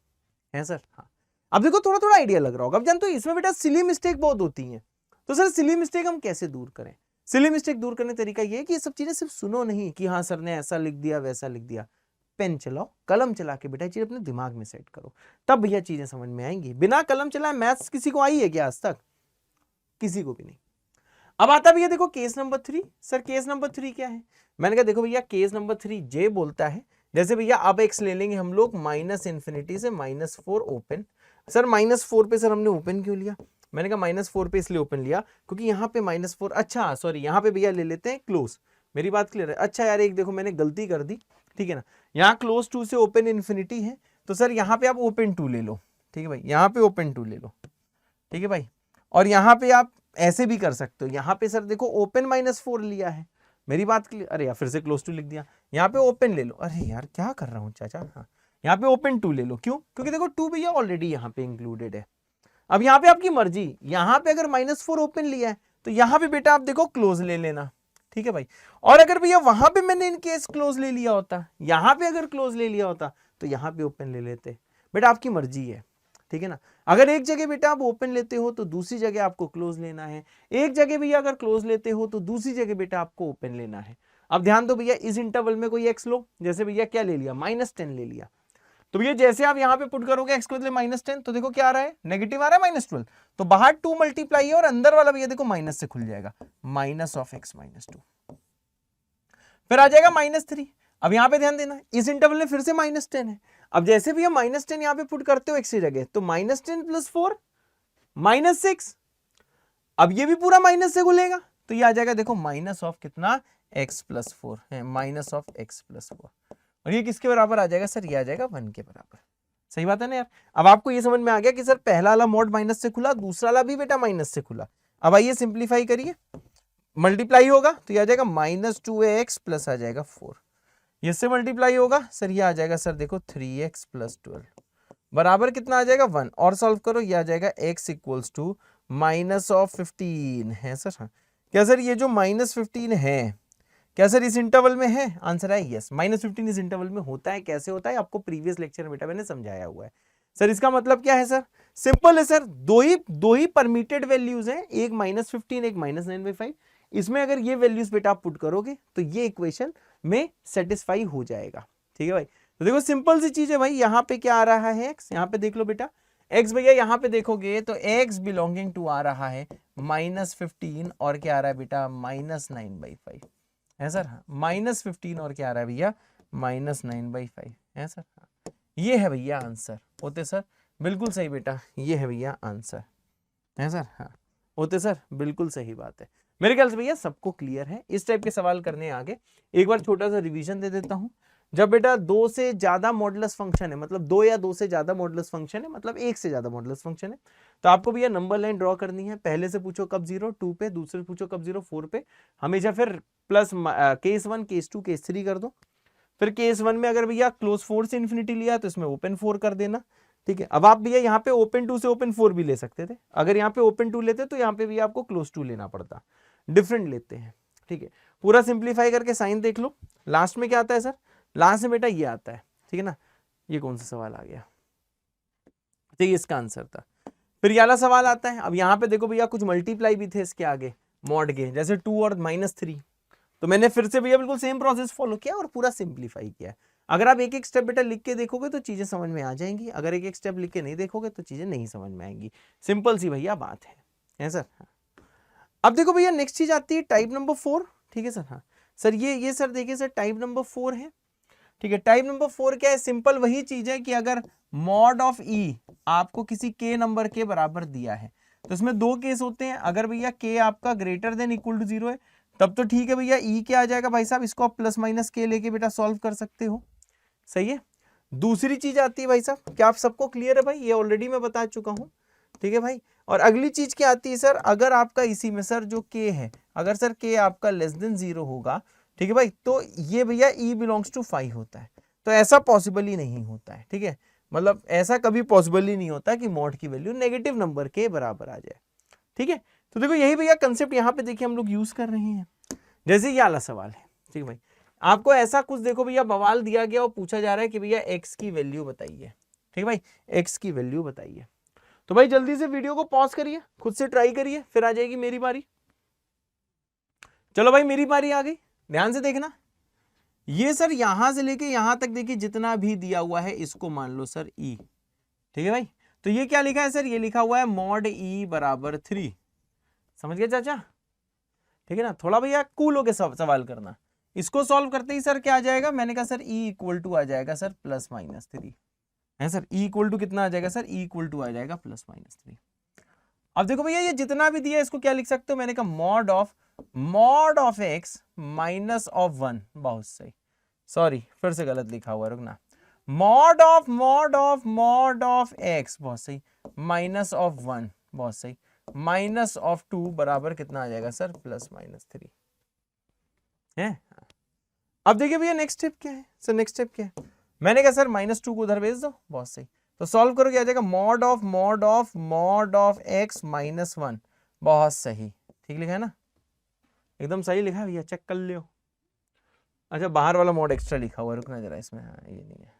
है सर। हाँ, अब देखो थोड़ा थोड़ा आइडिया लग रहा होगा। अब जानते हो इसमें बेटा सिली मिस्टेक बहुत होती है, तो सर सिली मिस्टेक हम कैसे दूर करें? सिली मिस्टेक दूर करने का तरीका ये है कि ये सब चीजें सिर्फ सुनो नहीं कि हाँ सर ने ऐसा लिख दिया वैसा लिख दिया। पेन चलाओ, कलम चला के बेटा चीज अपने दिमाग में सेट करो, तब भैया चीजें समझ में आएंगी। बिना कलम चलाए मैथ्स किसी को आई है क्या आज तक? किसी को भी नहीं। अब आता भैया देखो case number 3। Sir case number 3 क्या है? मैंने कहा देखो भैया केस नंबर 3 जे बोलता है, जैसे भैया अब x ले लेंगे हम लोग -∞ से -4 ओपन। सर -4 पे सर हमने ओपन क्यों लिया? मैंने कहा -4 पे इसलिए ओपन लिया क्योंकि यहाँ पे -4, अच्छा सॉरी यहाँ पे भैया ले लेते हैं क्लोज। मेरी बात क्लियर है? अच्छा यार एक देखो मैंने गलती कर दी, ठीक है ना, यहाँ क्लोज 2 से ओपन इन्फिनिटी है, तो सर यहाँ पे आप ओपन 2 ले लो, ठीक है भाई, यहाँ पे ओपन 2 ले लो, ठीक है भाई। और यहाँ पे आप ऐसे भी कर सकते हो, यहाँ पे सर देखो ओपन -4 लिया है, मेरी बात क्लियर? अरे यार फिर से क्लोज 2 लिख दिया, यहाँ पे ओपन ले लो। अरे यार क्या कर रहा हूँ चाचा, हाँ यहाँ पे ओपन 2 ले लो, क्यों? क्योंकि देखो 2 भैया ऑलरेडी यहाँ पे इंक्लूडेड है। अब यहाँ पे आपकी मर्जी, यहाँ पे अगर -4 ओपन लिया है तो यहाँ पे बेटा आप देखो क्लोज ले लेना, ठीक है भाई। और अगर भैया वहां पे मैंने इन केस क्लोज ले लिया होता, यहाँ पे अगर क्लोज ले लिया होता तो यहाँ पे ओपन ले लेते, बेटा आपकी मर्जी है, ठीक है ना। अगर एक जगह बेटा आप ओपन लेते हो तो दूसरी जगह आपको क्लोज लेना है, एक जगह भैया अगर क्लोज लेते हो तो दूसरी जगह बेटा आपको ओपन लेना है। अब ध्यान दो भैया इस इंटरवल में कोई x लो, जैसे भैया क्या ले लिया, -10 ले लिया, तो भैया जैसे आप यहाँ पे पुट करोगे x के बदले -10, तो देखो क्या आ रहा है, नेगेटिव आ रहा है -12, तो बाहर 2 मल्टीप्लाई है और अंदर वाला भैया देखो माइनस से खुल जाएगा, (x - 2). फिर आ जाएगा -3। अब यहाँ पे ध्यान देना इस इंटरवल में फिर से -10 है, अब जैसे भी हम -10 यहाँ पे पुट करते हो x की जगह, तो -10 + 4 -6, अब ये भी पूरा माइनस से खुलेगा, तो ये आ जाएगा देखो कितना, x + 4 है, (x + 4), और ये किसके बराबर आ जाएगा सर, ये आ जाएगा 1 के बराबर। सही बात है ना यार? अब आपको ये समझ में आ गया कि सर पहला वाला मोड माइनस से खुला, दूसरा वाला भी बेटा माइनस से खुला। अब आइए सिंप्लीफाई करिए, मल्टीप्लाई होगा तो ये आ जाएगा -2x प्लस आ जाएगा 4, ये से मल्टीप्लाई होगा सर, ये आ जाएगा सर देखो 3x + 12 बराबर कितना आ जाएगा 1, और सॉल्व करो ये आ जाएगा x = -15 है सर। हाँ क्या सर ये जो -15 है क्या सर इस इंटरवल में है? आंसर है यस, -15 इस इंटरवल में होता है। कैसे होता है आपको प्रीवियस लेक्चर में बेटा मैंने समझाया हुआ है। सर इसका मतलब क्या है सर, सिंपल है सर, दो ही परमिटेड वैल्यूज हैं, एक -15 एक -9/5। इसमें अगर ये वैल्यूज बेटा आप पुट करोगे तो ये इक्वेशन में सेटिस्फाई हो जाएगा। ठीक है भाई, तो देखो सिंपल सी चीज है भाई, यहाँ पे क्या आ रहा है x, यहाँ पे देख लो बेटा x, भैया यहाँ पे देखोगे तो x बिलोंगिंग टू आ रहा है -15 और क्या आ रहा है बेटा -9/5 है सर, -15 और क्या आ रहा है भैया -9/5 है सर। ये है भैया आंसर, होते सर बिल्कुल सही बेटा, ये है भैया आंसर है सर। हाँ होते सर, बिल्कुल सही बात है। मेरे ख्याल से भैया सबको क्लियर है। इस टाइप के सवाल करने आगे एक बार छोटा सा रिवीजन दे देता हूं। जब बेटा दो से ज्यादा मॉडुलस फंक्शन है, मतलब दो या दो से ज्यादा मॉडुलस फंक्शन है, मतलब एक से ज्यादा मॉडुलस फंक्शन है, तो आपको भैया नंबर लाइन ड्रॉ करनी है। पहले से पूछो कब 0 2 पे, दूसरे से पूछो कब 0 4 पे, हमेशा फिर प्लस केस 1 केस 2 केस 3 कर दो। फिर केस 1 में अगर भैया क्लोज 4 से इन्फिनिटी लिया तो इसमें ओपन 4 कर देना। ठीक है, अब आप भैया यहाँ पे ओपन 2 से ओपन 4 भी ले सकते थे। अगर यहाँ पे ओपन 2 लेते तो यहाँ पे भी आपको क्लोज 2 लेना पड़ता, डिफरेंट लेते हैं। ठीक है, पूरा सिंप्लीफाई करके साइन देख लो, लास्ट में क्या आता है सर, लास्ट में बेटा ये आता है। ठीक है ना, ये कौन सा सवाल आ गया, तो ये इसका आंसर था। फिर ये वाला सवाल आता है, अब यहाँ पे देखो भैया कुछ मल्टीप्लाई भी थे इसके आगे मॉड के, जैसे 2 और -3, तो मैंने फिर से भैया बिल्कुल सेम प्रोसेस फॉलो किया और पूरा सिंप्लीफाई किया। अगर आप एक एक स्टेप बेटा लिख के देखोगे तो चीजें समझ में आ जाएंगी, अगर एक एक स्टेप लिख के नहीं देखोगे तो चीजें नहीं समझ में आएंगी। सिंपल सी भैया बात है सर। अब देखो भैया नेक्स्ट चीज आती है टाइप नंबर 4। ठीक है सर, हाँ सर ये सर देखिए सर टाइप नंबर 4 है। ठीक है, टाइप नंबर 4 क्या है, सिंपल वही चीज है कि अगर मॉड ऑफ ई आपको किसी के नंबर के बराबर दिया है तो इसमें दो केस होते हैं। अगर भैया के आपका ग्रेटर देन इक्वल टू 0 है तब तो ठीक है भैया, ई क्या आ जाएगा भाई साहब, इसको आप प्लस माइनस के लेके बेटा सॉल्व कर सकते हो। सही है, दूसरी चीज आती है भाई साहब, क्या आप सबको क्लियर है भाई, ये ऑलरेडी मैं बता चुका हूं। ठीक है भाई, और अगली चीज क्या आती है सर, अगर आपका इसी में सर जो के है, अगर सर के आपका लेस देन 0 होगा, ठीक है भाई, तो ये भैया ई बिलोंग्स टू 5 होता है। तो ऐसा पॉसिबल ही नहीं होता है। ठीक है, मतलब ऐसा कभी पॉसिबल ही नहीं होता कि मॉड की वैल्यू नेगेटिव नंबर के बराबर आ जाए। ठीक है, तो देखो यही भैया कंसेप्ट यहाँ पे देखिए हम लोग यूज कर रहे हैं। जैसे ये वाला सवाल है, ठीक है भाई, आपको ऐसा कुछ देखो भैया बवाल दिया गया और पूछा जा रहा है कि भैया एक्स की वैल्यू बताइए। ठीक है भाई, एक्स की वैल्यू बताइए। तो भाई जल्दी से वीडियो को पॉज करिए, खुद से ट्राई करिए, फिर आ जाएगी मेरी बारी। चलो भाई मेरी बारी आ गई, ध्यान से देखना। ये सर यहां से लेके यहां तक देखिए जितना भी दिया हुआ है इसको मान लो सर ई। ठीक है भाई, तो ये क्या लिखा है सर, ये लिखा हुआ है मॉड ई बराबर 3। समझ गए चाचा? ठीक है ना, थोड़ा भैया कूल होके सवाल करना। इसको सॉल्व करते ही सर क्या आ जाएगा, मैंने कहा सर ई इक्वल टू आ जाएगा सर +-3 है सर। ई इक्वल टू कितना आ जाएगा सर, ई इक्वल टू आ जाएगा +-3। अब देखो भैया ये जितना भी दिया है इसको क्या लिख सकते हो, मैंने कहा mod of x minus of 1। बहुत सही, सॉरी फिर से गलत लिखा हुआ है, रुकना। मॉड ऑफ एक्स, बहुत सही, माइनस ऑफ 1, बहुत सही, माइनस ऑफ 2 बराबर कितना आ जाएगा सर +-3 है। अब देखिए भैया नेक्स्ट स्टेप क्या है सर, नेक्स्ट स्टेप क्या है, मैंने कहा सर -2 को उधर भेज दो। बहुत सही, तो सॉल्व करो क्या आ जाएगा, मॉड ऑफ एक्स -1। बहुत सही, ठीक लिखा है ना, एकदम सही लिखा है भैया, चेक कर लियो। अच्छा बाहर वाला मॉड एक्स्ट्रा लिखा हुआ है, रुकना जरा इसमें, हाँ ये नहीं है।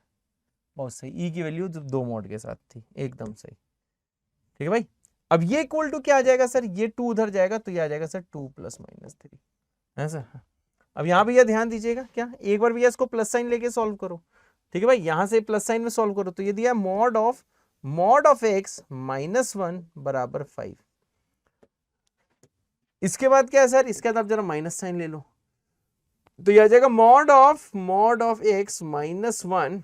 बहुत सही, ई की वैल्यू 2 मॉड के साथ थी, एकदम सही। ठीक है भाई, अब ये इक्वल टू क्या आ जाएगा सर, ये 2 उधर जाएगा तो ये आ जाएगा सर 2 +-3 है सर। अब यहाँ भैया ध्यान दीजिएगा, क्या एक बार भैया इसको प्लस साइन लेके सॉल्व करो। ठीक है भाई, यहां से प्लस साइन में सॉल्व करो तो ये दिया मॉड ऑफ एक्स -1 बराबर 5। इसके बाद क्या है सर, इसके बाद आप जरा माइनस साइन ले लो तो ये आ जाएगा मॉड ऑफ एक्स -1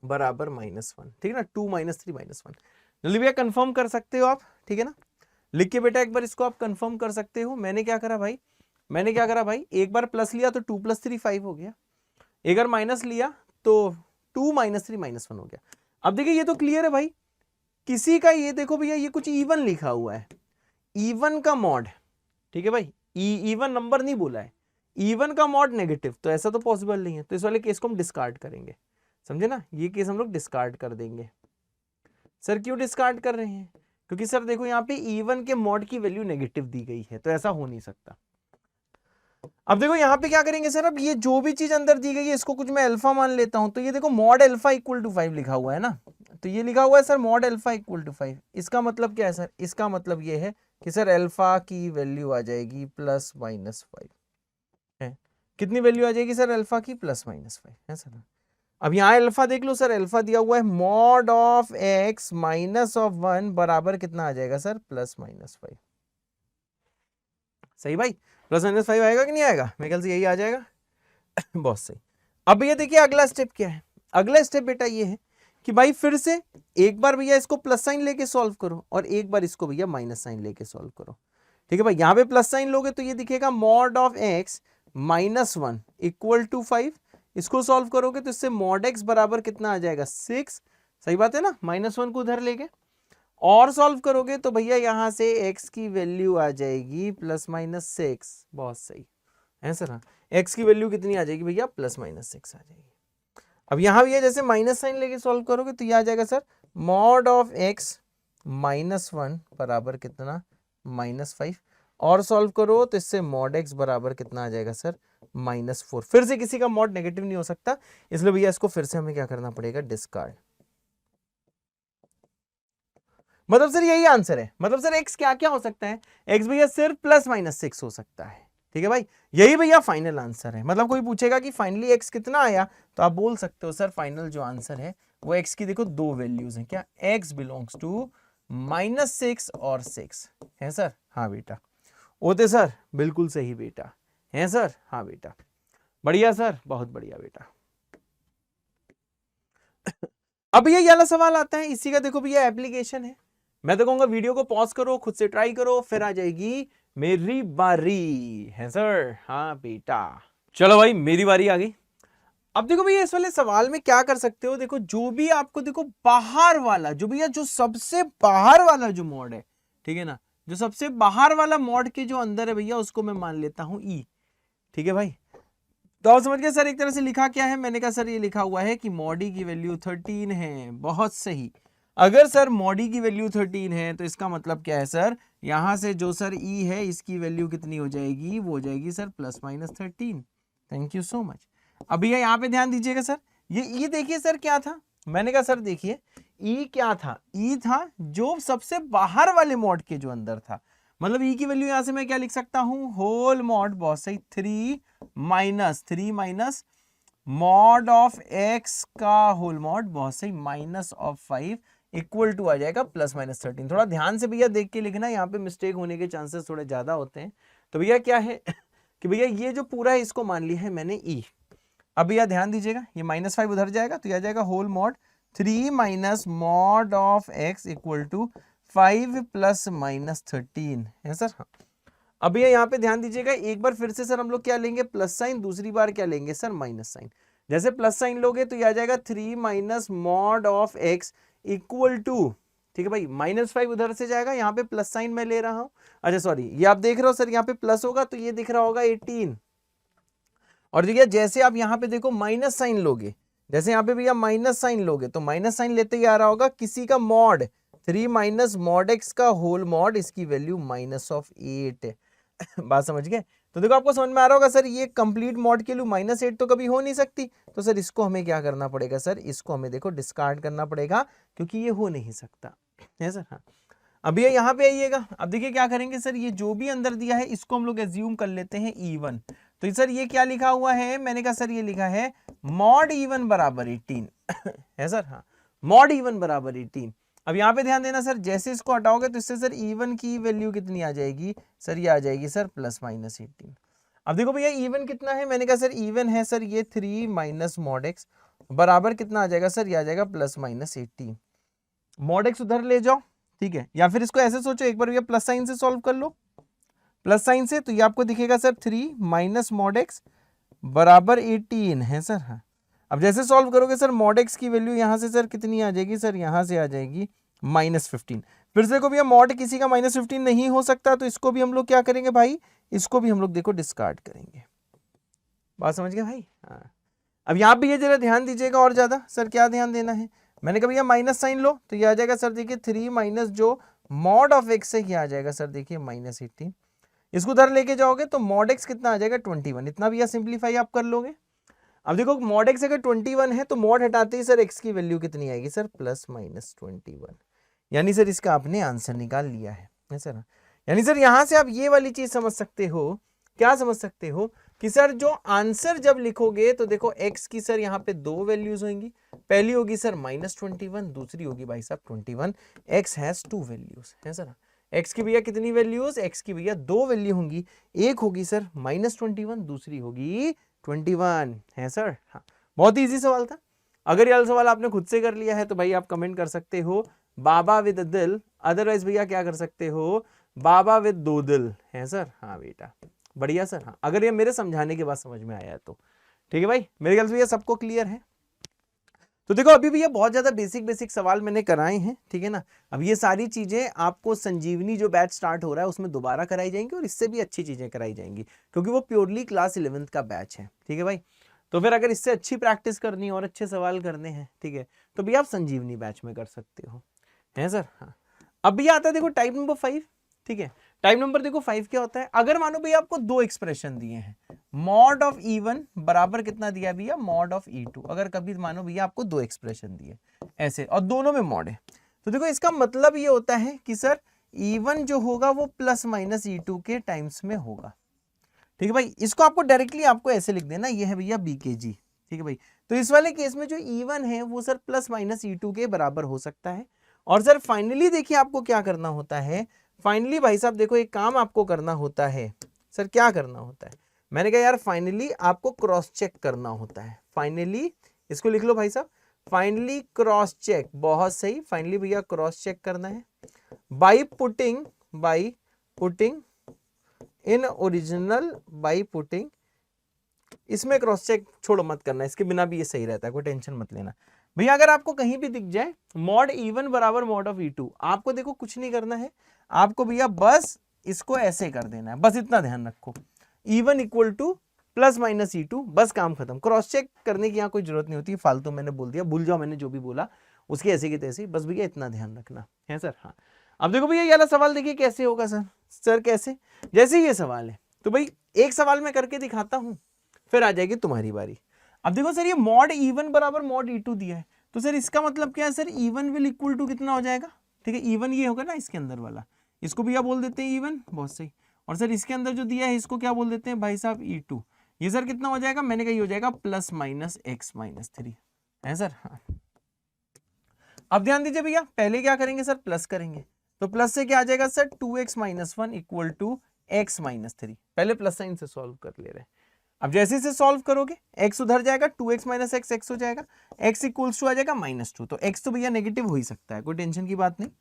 बराबर -1। ठीक है ना, 2 -3 -1। जल्दी भैया कंफर्म कर सकते हो आप, ठीक है ना, लिख के बेटा एक बार इसको आप कंफर्म कर सकते हो। मैंने क्या करा भाई, एक बार प्लस लिया तो 2 + 3 5 हो गया, एक बार माइनस लिया तो 2 -3 -1 हो गया। अब देखिए ये तो क्लियर है भाई, किसी का ये देखो भैया ये कुछ इवन लिखा हुआ है, इवन का मॉड। ठीक है भाई, इवन नंबर नहीं बोला है, इवन का मॉड नेगेटिव, तो ऐसा तो पॉसिबल नहीं है, तो इस वाले केस को हम डिस्कार्ड करेंगे। समझे ना, ये केस हम लोग डिस्कार्ड कर देंगे। सर क्यों डिस्कार्ड कर रहे हैं, क्योंकि सर देखो यहाँ पे इवन के मॉड की वैल्यू नेगेटिव दी गई है, तो ऐसा हो नहीं सकता। अब देखो यहाँ पे क्या करेंगे सर, अब ये जो भी चीज अंदर दी गई है इसको कुछ मैं अल्फा मान लेता हूं, तो ये देखो मॉड अल्फा इक्वल टू 5 लिखा हुआ है ना, तो ये लिखा हुआ है sir mod alpha equal to 5। इसका मतलब क्या है सर, इसका मतलब ये है कि सर अल्फा की वैल्यू आ जाएगी ±5 है। कितनी वैल्यू आ जाएगी सर अल्फा की? ±5 है सर। अब यहाँ अल्फा देख लो सर, अल्फा दिया हुआ है mod of x minus of 1 बराबर कितना आ जाएगा सर? +-5। सही भाई, +-5 आएगा कि नहीं आएगा? मेरे ख्याल से यही आ जाएगा। बहुत सही। अब ये देखिए अगला स्टेप क्या है। अगला स्टेप बेटा ये है कि भाई फिर से एक बार भैया इसको प्लस साइन लेके सॉल्व करो और एक बार इसको भैया माइनस साइन लेके सॉल्व करो। ठीक है भाई, यहां पे प्लस साइन लोगे तो ये दिखेगा mod of x -1 equal to 5। इसको सॉल्व करोगे तो इससे मॉड x बराबर कितना आ जाएगा? 6। सही बात है ना, -1 को उधर लेके और सॉल्व करोगे तो भैया यहां से x की वैल्यू आ जाएगी ±6। बहुत सही है सर। हाँ, x की वैल्यू कितनी आ जाएगी भैया? +-6 आ जाएगी। अब यहां भी जैसे माइनस साइन लेके सॉल्व करोगे तो ये आ जाएगा सर मॉड ऑफ x -1 बराबर कितना? -5। और सॉल्व करो तो इससे मॉड x बराबर कितना आ जाएगा सर? -4। फिर से किसी का मॉड नेगेटिव नहीं हो सकता, इसलिए भैया इसको फिर से हमें क्या करना पड़ेगा? डिस्कार्ड। मतलब सर यही आंसर है। मतलब सर x क्या क्या हो सकता है? x भैया सिर्फ +-6 हो सकता है। ठीक है भाई, यही भैया फाइनल आंसर है। मतलब कोई पूछेगा कि फाइनली x कितना आया, तो आप बोल सकते हो सर फाइनल जो आंसर है वो x की देखो दो वैल्यूज हैं। क्या? x बिलोंग्स टू -6 और 6 है सर। हाँ बेटा, ओते सर बिल्कुल सही बेटा है सर। हाँ बेटा, बढ़िया सर, बहुत बढ़िया बेटा। अब ये वाला सवाल आता है, इसी का देखो भैया एप्लीकेशन है। मैं तो कहूंगा वीडियो को पॉज करो, खुद से ट्राई करो, फिर आ जाएगी मेरी बारी है सर। हाँ बेटा, चलो भाई मेरी बारी आ गई। अब देखो भैया इस वाले सवाल में क्या कर सकते हो, देखो जो भी आपको देखो बाहर वाला जो भैया जो सबसे बाहर वाला जो मॉड है, ठीक है ना, जो सबसे बाहर वाला मॉड के जो अंदर है भैया उसको मैं मान लेता हूं ई। ठीक है भाई, तो आप समझ गए सर एक तरह से लिखा क्या है? मैंने कहा सर ये लिखा हुआ है कि मॉडी की वैल्यू 13 है। बहुत सही। अगर सर मॉडी की वैल्यू 13 है तो इसका मतलब क्या है सर? यहां से जो सर ई है इसकी वैल्यू कितनी हो जाएगी? वो हो जाएगी sir +-13। Thank you so much. अभी यहाँ पे ध्यान दीजिएगा सर, ये ई देखिए सर क्या था। मैंने कहा सर देखिए ई क्या था? ई था जो सबसे बाहर वाले मॉड के जो अंदर था। मतलब ई की वैल्यू यहां से मैं क्या लिख सकता हूं? होल मॉड, बहुत सही, 3 माइनस मॉड ऑफ x का होल मॉड, बहुत सही, -5 इक्वल टू आ जाएगा +-13। थोड़ा ध्यान से भैया देख के लिखना, यहाँ पे मिस्टेक होने के चांसेस थोड़े ज्यादा होते हैं। तो भैया क्या है कि भैया ये जो पूरा है इसको मान लिया है मैंने ई। अब भैया ध्यान दीजिएगा, ये -5 उधर जाएगा तो यह आ जाएगा whole mod 3 minus mod of x equal to 5 +-13 है सर। हाँ, अब ये यहाँ पे ध्यान दीजिएगा, एक बार फिर से सर हम लोग क्या लेंगे? प्लस साइन, दूसरी बार क्या लेंगे सर? Minus sign. जैसे प्लस साइन लोगे तो ये आ जाएगा 3 minus mod of x equal to, ठीक है भाई, -5 उधर से जाएगा, यहाँ पे प्लस साइन मैं ले रहा हूं। अच्छा सॉरी, ये आप देख रहे हो सर यहाँ पे प्लस होगा तो ये दिख रहा होगा 18। और देखिए जैसे आप यहाँ पे देखो माइनस साइन लोगे, जैसे यहाँ पे भैया माइनस साइन लोगे तो माइनस साइन लेते ही आ रहा होगा किसी का मॉड, 3 माइनस मॉड x का होल मॉड, इसकी वैल्यू -8 है। बात समझ गए? तो देखो आपको समझ में आ रहा होगा सर ये कंप्लीट मॉड के लिए -8 तो कभी हो नहीं सकती, तो सर इसको हमें क्या करना पड़ेगा सर? इसको हमें देखो डिस्कार्ड करना पड़ेगा क्योंकि ये हो नहीं सकता है सर। हाँ, अब ये यहाँ पे आइएगा, अब देखिए क्या करेंगे सर, ये जो भी अंदर दिया है इसको हम लोग एज्यूम कर लेते हैं E1। तो सर ये क्या लिखा हुआ है? मैंने कहा सर ये लिखा है मॉड E1 बराबर 18 है सर। हाँ, मॉड E1 बराबर 18। अब यहाँ पे ध्यान देना सर, जैसे इसको हटाओगे तो इससे सर E1 की वैल्यू कितनी आ जाएगी सर? ये आ जाएगी सर +-18। अब देखो भैया E1 कितना है? मैंने कहा सर E1 है सर ये 3 माइनस मॉड x बराबर कितना आ जाएगा सर? ये आ जाएगा +-18। मॉड x उधर ले जाओ, ठीक है, या फिर इसको ऐसे सोचो, एक बार भैया प्लस साइन से सॉल्व कर लो, प्लस साइन से, तो ये आपको दिखेगा सर 3 माइनस मॉड x बराबर 18 है सर। हाँ, अब जैसे सॉल्व करोगे सर मॉड x की वैल्यू यहाँ से सर कितनी आ जाएगी सर? यहाँ से आ जाएगी -15। फिर से देखो भैया मॉड किसी का -15 नहीं हो सकता, तो इसको भी हम लोग क्या करेंगे भाई? इसको भी हम लोग देखो डिस्कार्ड करेंगे। बात समझ गए भाई? हाँ, अब यहाँ पे ये जरा ध्यान दीजिएगा और ज्यादा। सर क्या ध्यान देना है? मैंने कहा भैया माइनस साइन लो तो ये आ जाएगा सर देखिए 3 माइनस जो मॉड ऑफ x है ये आ जाएगा सर देखिए -18। इसको उधर लेके जाओगे तो मॉड x कितना आ जाएगा? 21। इतना भैया सिंप्लीफाई आप कर लोगे। अब देखो मॉड x अगर 21 है तो मॉड हटाते ही सर x की वैल्यू कितनी आएगी सर, प्लस माइनस 21। यानी सर इसका आपने आंसर निकाल लिया है सर। यानी सर यहां से आप ये वाली चीज समझ सकते हो, क्या समझ सकते हो कि सर जो आंसर जब लिखोगे तो देखो x की सर यहाँ पे दो वैल्यूज होंगी, पहली होगी सर -21, दूसरी होगी भाई साहब 21। x हैज टू वैल्यूज है सर। x की भैया कितनी वैल्यूज, x की भैया दो वैल्यू होंगी, एक होगी सर -21, दूसरी होगी 21 है सर। हाँ, बहुत इजी सवाल था। अगर ये सवाल आपने खुद से कर लिया है तो भाई आप कमेंट कर सकते हो बाबा विद दिल, अदरवाइज भैया क्या कर सकते हो, बाबा विद दो दिल है सर। हाँ बेटा बढ़िया सर। हाँ, अगर ये मेरे समझाने के बाद समझ में आया है तो ठीक है भाई। मेरे ख्याल से भैया सबको क्लियर है। तो देखो अभी भैया बहुत ज्यादा बेसिक सवाल मैंने कराए हैं, ठीक है ना। अब ये सारी चीजें आपको संजीवनी जो बैच स्टार्ट हो रहा है उसमें दोबारा कराई जाएंगी और इससे भी अच्छी चीजें कराई जाएंगी, क्योंकि वो प्योरली क्लास 11th का बैच है, ठीक है भाई। तो फिर अगर इससे अच्छी प्रैक्टिस करनी है और अच्छे सवाल करने हैं, ठीक है, तो भैया आप संजीवनी बैच में कर सकते हो, है सर। हाँ, अब भैया आता है देखो टाइप नंबर 5, ठीक है। टाइप नंबर देखो 5 क्या होता है, अगर मानो भैया आपको दो एक्सप्रेशन दिए हैं, मॉड ऑफ E1 बराबर कितना दिया भैया, मॉड ऑफ E2। अगर कभी मानो भैया आपको दो एक्सप्रेशन दिए ऐसे और दोनों में मॉड है, तो देखो इसका मतलब ये होता है कि सर E1 जो होगा वो प्लस माइनस E2 के टाइम्स में होगा, ठीक है भाई। इसको आपको डायरेक्टली आपको ऐसे लिख देना, ये है भैया BKG, ठीक है भाई। तो इस वाले केस में जो E1 है वो सर प्लस माइनस E2 के बराबर हो सकता है। और सर फाइनली देखिए आपको क्या करना होता है, फाइनली भाई साहब देखो एक काम आपको करना होता है सर, क्या करना होता है, मैंने कहा यार फाइनली आपको क्रॉस चेक करना होता है। फाइनली इसको लिख लो भाई साहब, फाइनली क्रॉस चेक, बहुत सही। फाइनली भैया क्रॉस चेक करना है by putting in original, by putting, इसमें क्रॉस चेक छोड़ो मत करना, इसके बिना भी ये सही रहता है, कोई टेंशन मत लेना भैया। अगर आपको कहीं भी दिख जाए मॉड E1 बराबर मॉड ऑफ E2, आपको देखो कुछ नहीं करना है, आपको भैया बस इसको ऐसे कर देना है, बस इतना ध्यान रखो, E1 equal two plus minus E2, बस काम खत्म। क्रॉस चेक करने की यहाँ कोई जरूरत नहीं होती, फालतू मैंने बोल दिया, भूल जाओ मैंने जो भी बोला उसके ऐसे की तैसे, बस भैया इतना ध्यान रखना है सर। हाँ, अब देखो भैया ये वाला सवाल देखिए कैसे होगा सर कैसे, जैसे ये सवाल है तो भाई एक सवाल मैं करके दिखाता हूं, फिर आ जाएगी तुम्हारी बारी। अब देखो सर ये मॉड E1 बराबर मॉड E2 दिया है, तो सर इसका मतलब क्या है sir, E1 will equal to कितना हो जाएगा, ठीक है। E1 ये होगा ना इसके अंदर वाला, इसको भैया बोल देते हैं E1, बहुत सही। और सर इसके अंदर जो दिया है इसको क्या बोल देते हैं भाई साहब E2, ये सर कितना हो जाएगा, मैंने कहा ये हो जाएगा प्लस माइनस x माइनस 3 है सर। हाँ, अब ध्यान दीजिए भैया, पहले क्या करेंगे सर, प्लस करेंगे, तो प्लस से क्या आ जाएगा sir 2x minus 1 equal to x minus 3, पहले प्लस साइन से सॉल्व कर ले रहे हैं। अब जैसे से सॉल्व करोगे x उधर जाएगा, 2x माइनस x हो जाएगा, x इक्वल्स टू आ जाएगा -2, तो x तो भैया नेगेटिव हो ही सकता है, कोई टेंशन की बात नहीं।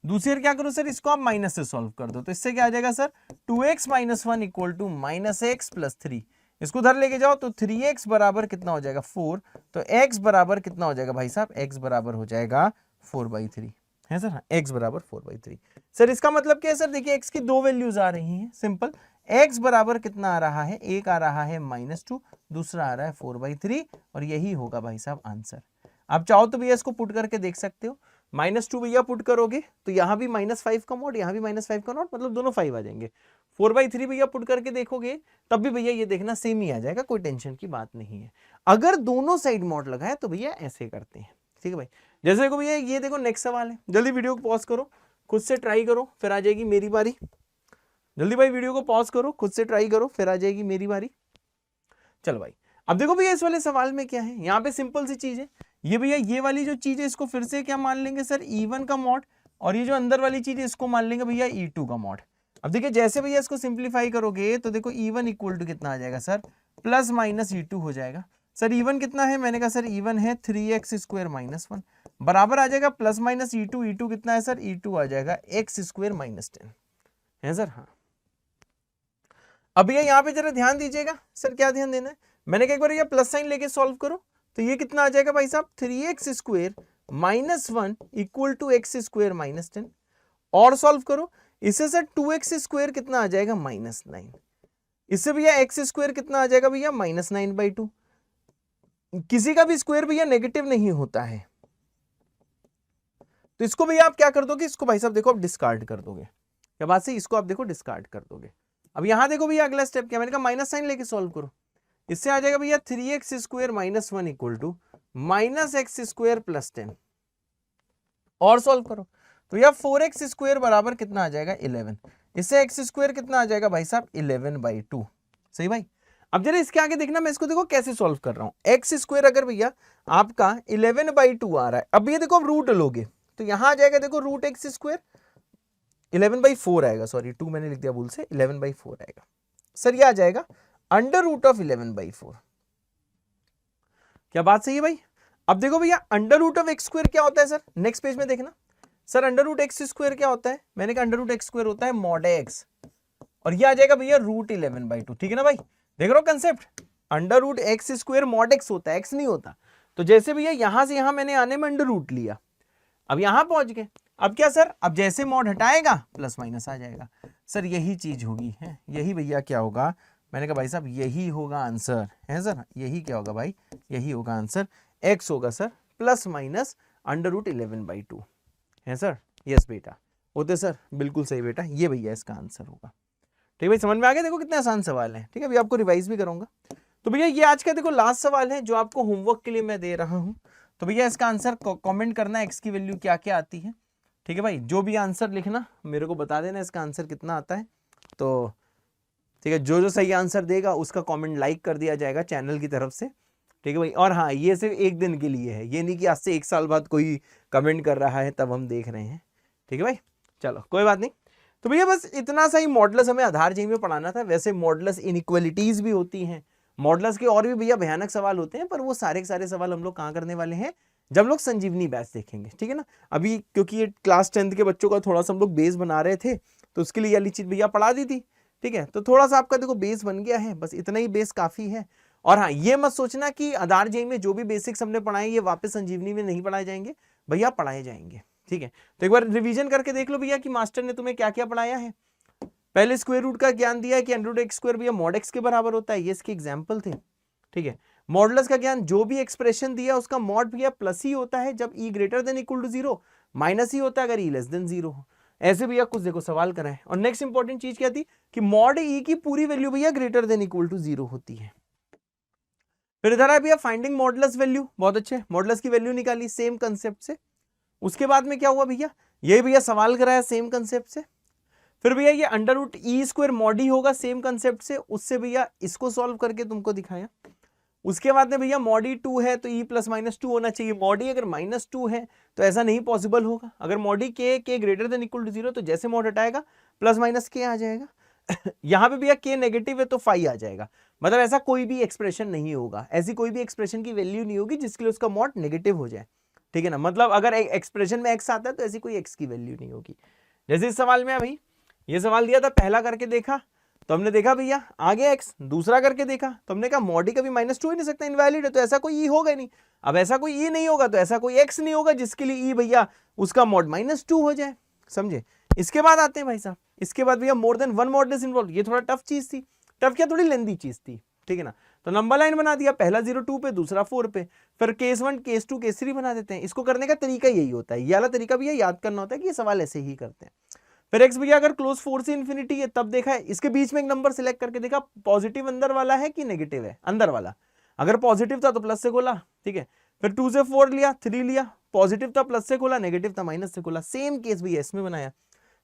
दूसरी क्या करो सर, इसको आप माइनस से सॉल्व कर दो, तो इससे क्या आ जाएगा sir 2x minus 1 equal to minus X plus 3, इसको उधर लेके जाओ तो 3x बराबर कितना हो जाएगा 4, तो x बराबर कितना हो जाएगा भाई साहब, x बराबर हो जाएगा 4/3 है सर। x बराबर 4/3। सर इसका मतलब क्या है सर, देखिए x की दो वैल्यूज आ रही हैं, सिंपल। x बराबर कितना आ रहा है, एक आ रहा है -2, दूसरा आ रहा है 4/3, और यही होगा भाई साहब आंसर। आप चाहो तो भैया इसको पुट करके देख सकते हो, -2 भैया पुट करोगे तो यहाँ भी -5 का मॉड, यहाँ भी -5 का मॉड, मतलब दोनों 5 आ जाएंगे। 4/3 भैया पुट करके देखोगे तब भी भैया ये देखना सेम ही आ जाएगा, कोई टेंशन की बात नहीं है। अगर दोनों साइड मॉड लगाए तो भैया ऐसे करते हैं, ठीक है भाई। जैसे देखो भैया ये देखो नेक्स्ट सवाल है, जल्दी वीडियो को पॉज करो, खुद से ट्राई करो, फिर आ जाएगी मेरी बारी। जल्दी भाई वीडियो को पॉज करो, खुद से ट्राई करो, फिर आ जाएगी मेरी बारी। चलो भाई, अब देखो भैया इस वाले सवाल में क्या है, यहाँ पे सिंपल सी चीज है, ये भैया ये वाली जो चीज है इसको फिर से क्या मान लेंगे सर, E1 का मॉड, और ये जो अंदर वाली चीज है इसको मान लेंगे भैया E2 का मॉड। अब देखिए जैसे भैया इसको सिंप्लीफाई करोगे तो देखो E1 इक्वल टू कितना आ जाएगा सर, प्लस माइनस E2 हो जाएगा। सर E1 कितना है, मैंने कहा सर E1 है 3x स्क्वायर माइनस 1, बराबर आ जाएगा प्लस माइनस E2, E2 कितना है सर, E2 आ जाएगा x स्क्वायर माइनस 10 है सर। हाँ, अब भैया यहाँ पे जरा ध्यान दीजिएगा, सर क्या ध्यान देना है, मैंने कहा एक बार ये प्लस साइन लेके सॉल्व करो, तो ये कितना आ जाएगा भाई साहब, 3x square minus 1 equal to x square minus 10, और सॉल्व करो, इससे सर 2x स्क्वायर कितना आ जाएगा -9, इससे भैया x स्क्वायर कितना आ जाएगा भैया -9/2। किसी का भी स्क्वायर भैया नेगेटिव नहीं होता है, तो इसको भैया आप क्या कर दोगे, इसको भाई साहब देखो आप डिस्कार्ड कर दोगे, क्या बात से, इसको आप देखो डिस्कार्ड कर दोगे। अब यहां देखो भैया अगला स्टेप क्या, मैंने कहा माइनस साइन लेके सॉल्व करो, इससे आ जाएगा भैया 3x square minus 1 equal to minus X square plus 10। और सॉल्व करो तो यह 4x स्क्वायर बराबर कितना आ जाएगा 11। इससे एक्स स्क्वायर कितना आ जाएगा भाई साहब 11/2। सही भाई। अब जरा इसके आगे देखना, मैं इसको देखो कैसे सॉल्व कर रहा हूं। एक्स स्क्वायर अगर भैया आपका 11/2 आ रहा है, अब ये देखो अब रूट लोगे तो यहां आ जाएगा देखो रूट एक्स स्क्वायर 11/4 आएगा, सॉरी 2 मैंने लिख दिया भूल से, 11/4 आएगा सर। ये आ जाएगा अंडर रूट ऑफ 11/4। क्या बात सही है भाई। अब देखो भैया under root of x square क्या होता है सर, नेक्स्ट पेज में देखना sir. Under root X square क्या होता है, मैंने कहा अंडर रूट एक्स स्क्वायर होता है मॉड एक्स, और ये आ जाएगा भैया रूट 11/2। ठीक है ना भाई, देख रहे हो concept, under root X square mod x होता है, एक्स नहीं होता। तो जैसे भैया यहां से यहां मैंने आने में अंडर रूट लिया, अब यहां पहुंच गए, अब क्या सर, अब जैसे मॉड हटाएगा प्लस माइनस आ जाएगा सर, यही चीज होगी है, यही भैया क्या होगा, मैंने कहा भाई साहब यही होगा आंसर है सर, यही क्या होगा भाई, यही होगा आंसर, एक्स होगा sir plus minus under root 11/2 है सर। यस बेटा, होते सर, बिल्कुल सही बेटा, ये भैया इसका आंसर होगा। ठीक है भाई, समझ में आ गया, देखो कितने आसान सवाल है। ठीक है, अभी आपको रिवाइज भी करूंगा। तो भैया ये आज का देखो लास्ट सवाल है जो आपको होमवर्क के लिए मैं दे रहा हूं। तो भैया इसका आंसर कमेंट करना, एक्स की वैल्यू क्या क्या आती है। ठीक है भाई, जो भी आंसर लिखना मेरे को बता देना इसका आंसर कितना आता है। तो ठीक है, जो जो सही आंसर देगा उसका कमेंट लाइक कर दिया जाएगा चैनल की तरफ से। ठीक है भाई, और हाँ ये सिर्फ एक दिन के लिए है, ये नहीं कि आज से 1 साल बाद कोई कमेंट कर रहा है तब हम देख रहे हैं। ठीक है भाई, चलो कोई बात नहीं। तो भैया बस इतना सा ही मॉडुलस हमें आधार जी में पढ़ाना था। वैसे मॉडुलस इनइक्वालिटीज भी होती हैं, मॉडुलस के और भी भैया भयानक सवाल होते हैं, पर वो सारे के सारे सवाल हम लोग कहाँ करने वाले हैं, जब लोग संजीवनी बैच देखेंगे। ठीक है ना, अभी क्योंकि ये क्लास 10th के बच्चों का थोड़ा सा हम लोग बेस बना रहे थे, तो उसके लिए वाली चीज भैया पढ़ा दी थी। ठीक है, तो थोड़ा सा आपका देखो बेस बन गया है, बस इतना ही बेस काफी है। और हाँ, ये मत सोचना कि आधार जेई में जो भी बेसिक्स हमने पढ़ाए ये वापस संजीवनी में नहीं पढ़ाए जाएंगे, भैया पढ़ाए जाएंगे। ठीक है, तो एक बार रिवीजन करके देख लो भैया कि मास्टर ने तुम्हें क्या क्या पढ़ाया है। पहले स्क्वायर रूट का ज्ञान दिया है कि अंडर रूट एक्स स्क्वायर भैया मॉड एक्स के बराबर होता है, ये इसके एग्जाम्पल थे। ठीक है, मॉडुलस का ज्ञान, जो भी एक्सप्रेशन दिया उसका मॉड भैया प्लस ही होता है जब E greater than equal to 0, minus ही होता है अगर ई लेस देन 0 हो। ऐसे भैया कुछ देखो सवाल कराए। और नेक्स्ट इंपॉर्टेंट चीज क्या थी कि मॉड ई की पूरी वैल्यू भैया ग्रेटर देन इक्वल टू 0 होती है। फिर इधर आए भैया फाइंडिंग मॉडुलस वैल्यू, बहुत अच्छे, मॉडुलस की वैल्यू निकाली सेम कंसेप्ट से। उसके बाद में क्या हुआ भैया, ये भैया सवाल कराया सेम कंसेप्ट से। फिर भैया ये under root E square mod ई होगा सेम कंसेप्ट से, उससे भैया इसको सॉल्व करके तुमको दिखाया। उसके बाद में भैया मॉड ई 2 है तो ई प्लस माइनस 2 होना चाहिए, मॉड ई अगर -2 है तो ऐसा नहीं पॉसिबल होगा। अगर मॉड ई के ग्रेटर देन इक्वल टू 0 तो जैसे मॉड हटाएगा प्लस माइनस के आ जाएगा। यहाँ पे भैया के नेगेटिव है तो फाई आ जाएगा, मतलब ऐसा कोई भी एक्सप्रेशन नहीं होगा, ऐसी कोई भी एक्सप्रेशन की वैल्यू नहीं होगी जिसके लिए उसका मॉड नेगेटिव हो जाए। ठीक है ना, मतलब अगर एक्सप्रेशन में एक्स आता है तो ऐसी कोई एक्स की वैल्यू नहीं होगी। जैसे इस सवाल में भाई ये सवाल दिया था, पहला करके देखा तो हमने देखा भैया आ गया एक्स, दूसरा करके देखा तो हमने कहा मॉड ई कभी -2 ही नहीं सकता, इनवैलिड है, तो ऐसा कोई ई होगा ही नहीं। अब ऐसा कोई ई नहीं होगा तो ऐसा कोई एक्स नहीं होगा जिसके लिए ई भैया उसका मॉड -2 हो जाए, समझे। इसके बाद आते हैं भाई साहब, इसके बाद भैया more than one modulus involve, ये थोड़ा टफ चीज थी, टफ क्या थोड़ी लेंदी चीज थी। ठीक है ना, तो नंबर लाइन बना दिया, पहला 0 2 पे, दूसरा 4 पे, फिर केस 1 केस 2 केस 3 बना देते हैं। इसको करने का तरीका यही होता है, ये वाला तरीका भैया याद करना होता है कि ये सवाल ऐसे ही करते हैं। फिर एक्स भैया अगर क्लोज 4 से इन्फिनिटी है तब देखा है, इसके बीच में एक नंबर सिलेक्ट करके देखा पॉजिटिव अंदर वाला है कि नेगेटिव है, अंदर वाला अगर पॉजिटिव था तो प्लस से खोला। ठीक है, फिर 2 से 4 लिया, 3 लिया, पॉजिटिव था प्लस से खोला, नेगेटिव था माइनस से खोला। सेम केस भैया इसमें बनाया,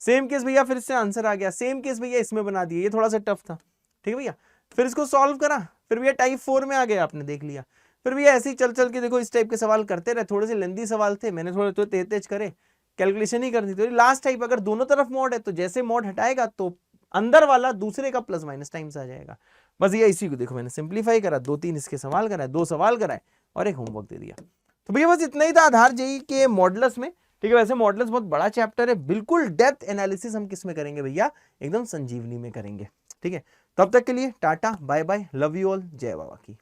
सेम केस भैया फिर इससे आंसर आ गया, सेम केस भैया इसमें बना दिया, ये थोड़ा सा टफ था। ठीक है भैया, फिर इसको सॉल्व करा, फिर भैया टाइप 4 में आ गया, आपने देख लिया। फिर भैया ऐसे ही चल चल के देखो इस टाइप के सवाल करते रहे, थोड़े से लेंदी सवाल थे, मैंने थोड़े तो तेज करे, कैलकुलेशन ही करनी थी। लास्ट टाइप अगर दोनों तरफ मॉड है तो जैसे मॉड हटाएगा तो अंदर वाला दूसरे का प्लस माइनस टाइम्स आ जाएगा। बस ये इसी को देखो मैंने सिंप्लीफाई करा, 2-3 इसके सवाल कराए, 2 सवाल कराए और एक होमवर्क दे दिया। तो भैया बस इतना ही था आधार जेई के मॉडुलस में। ठीक है, वैसे मॉडुलस बहुत बड़ा चैप्टर है, बिल्कुल डेप्थ एनालिसिस हम किस में करेंगे भैया, एकदम संजीवनी में करेंगे। ठीक है, तब तक के लिए tata bye bye, love you all, जय बाबा की।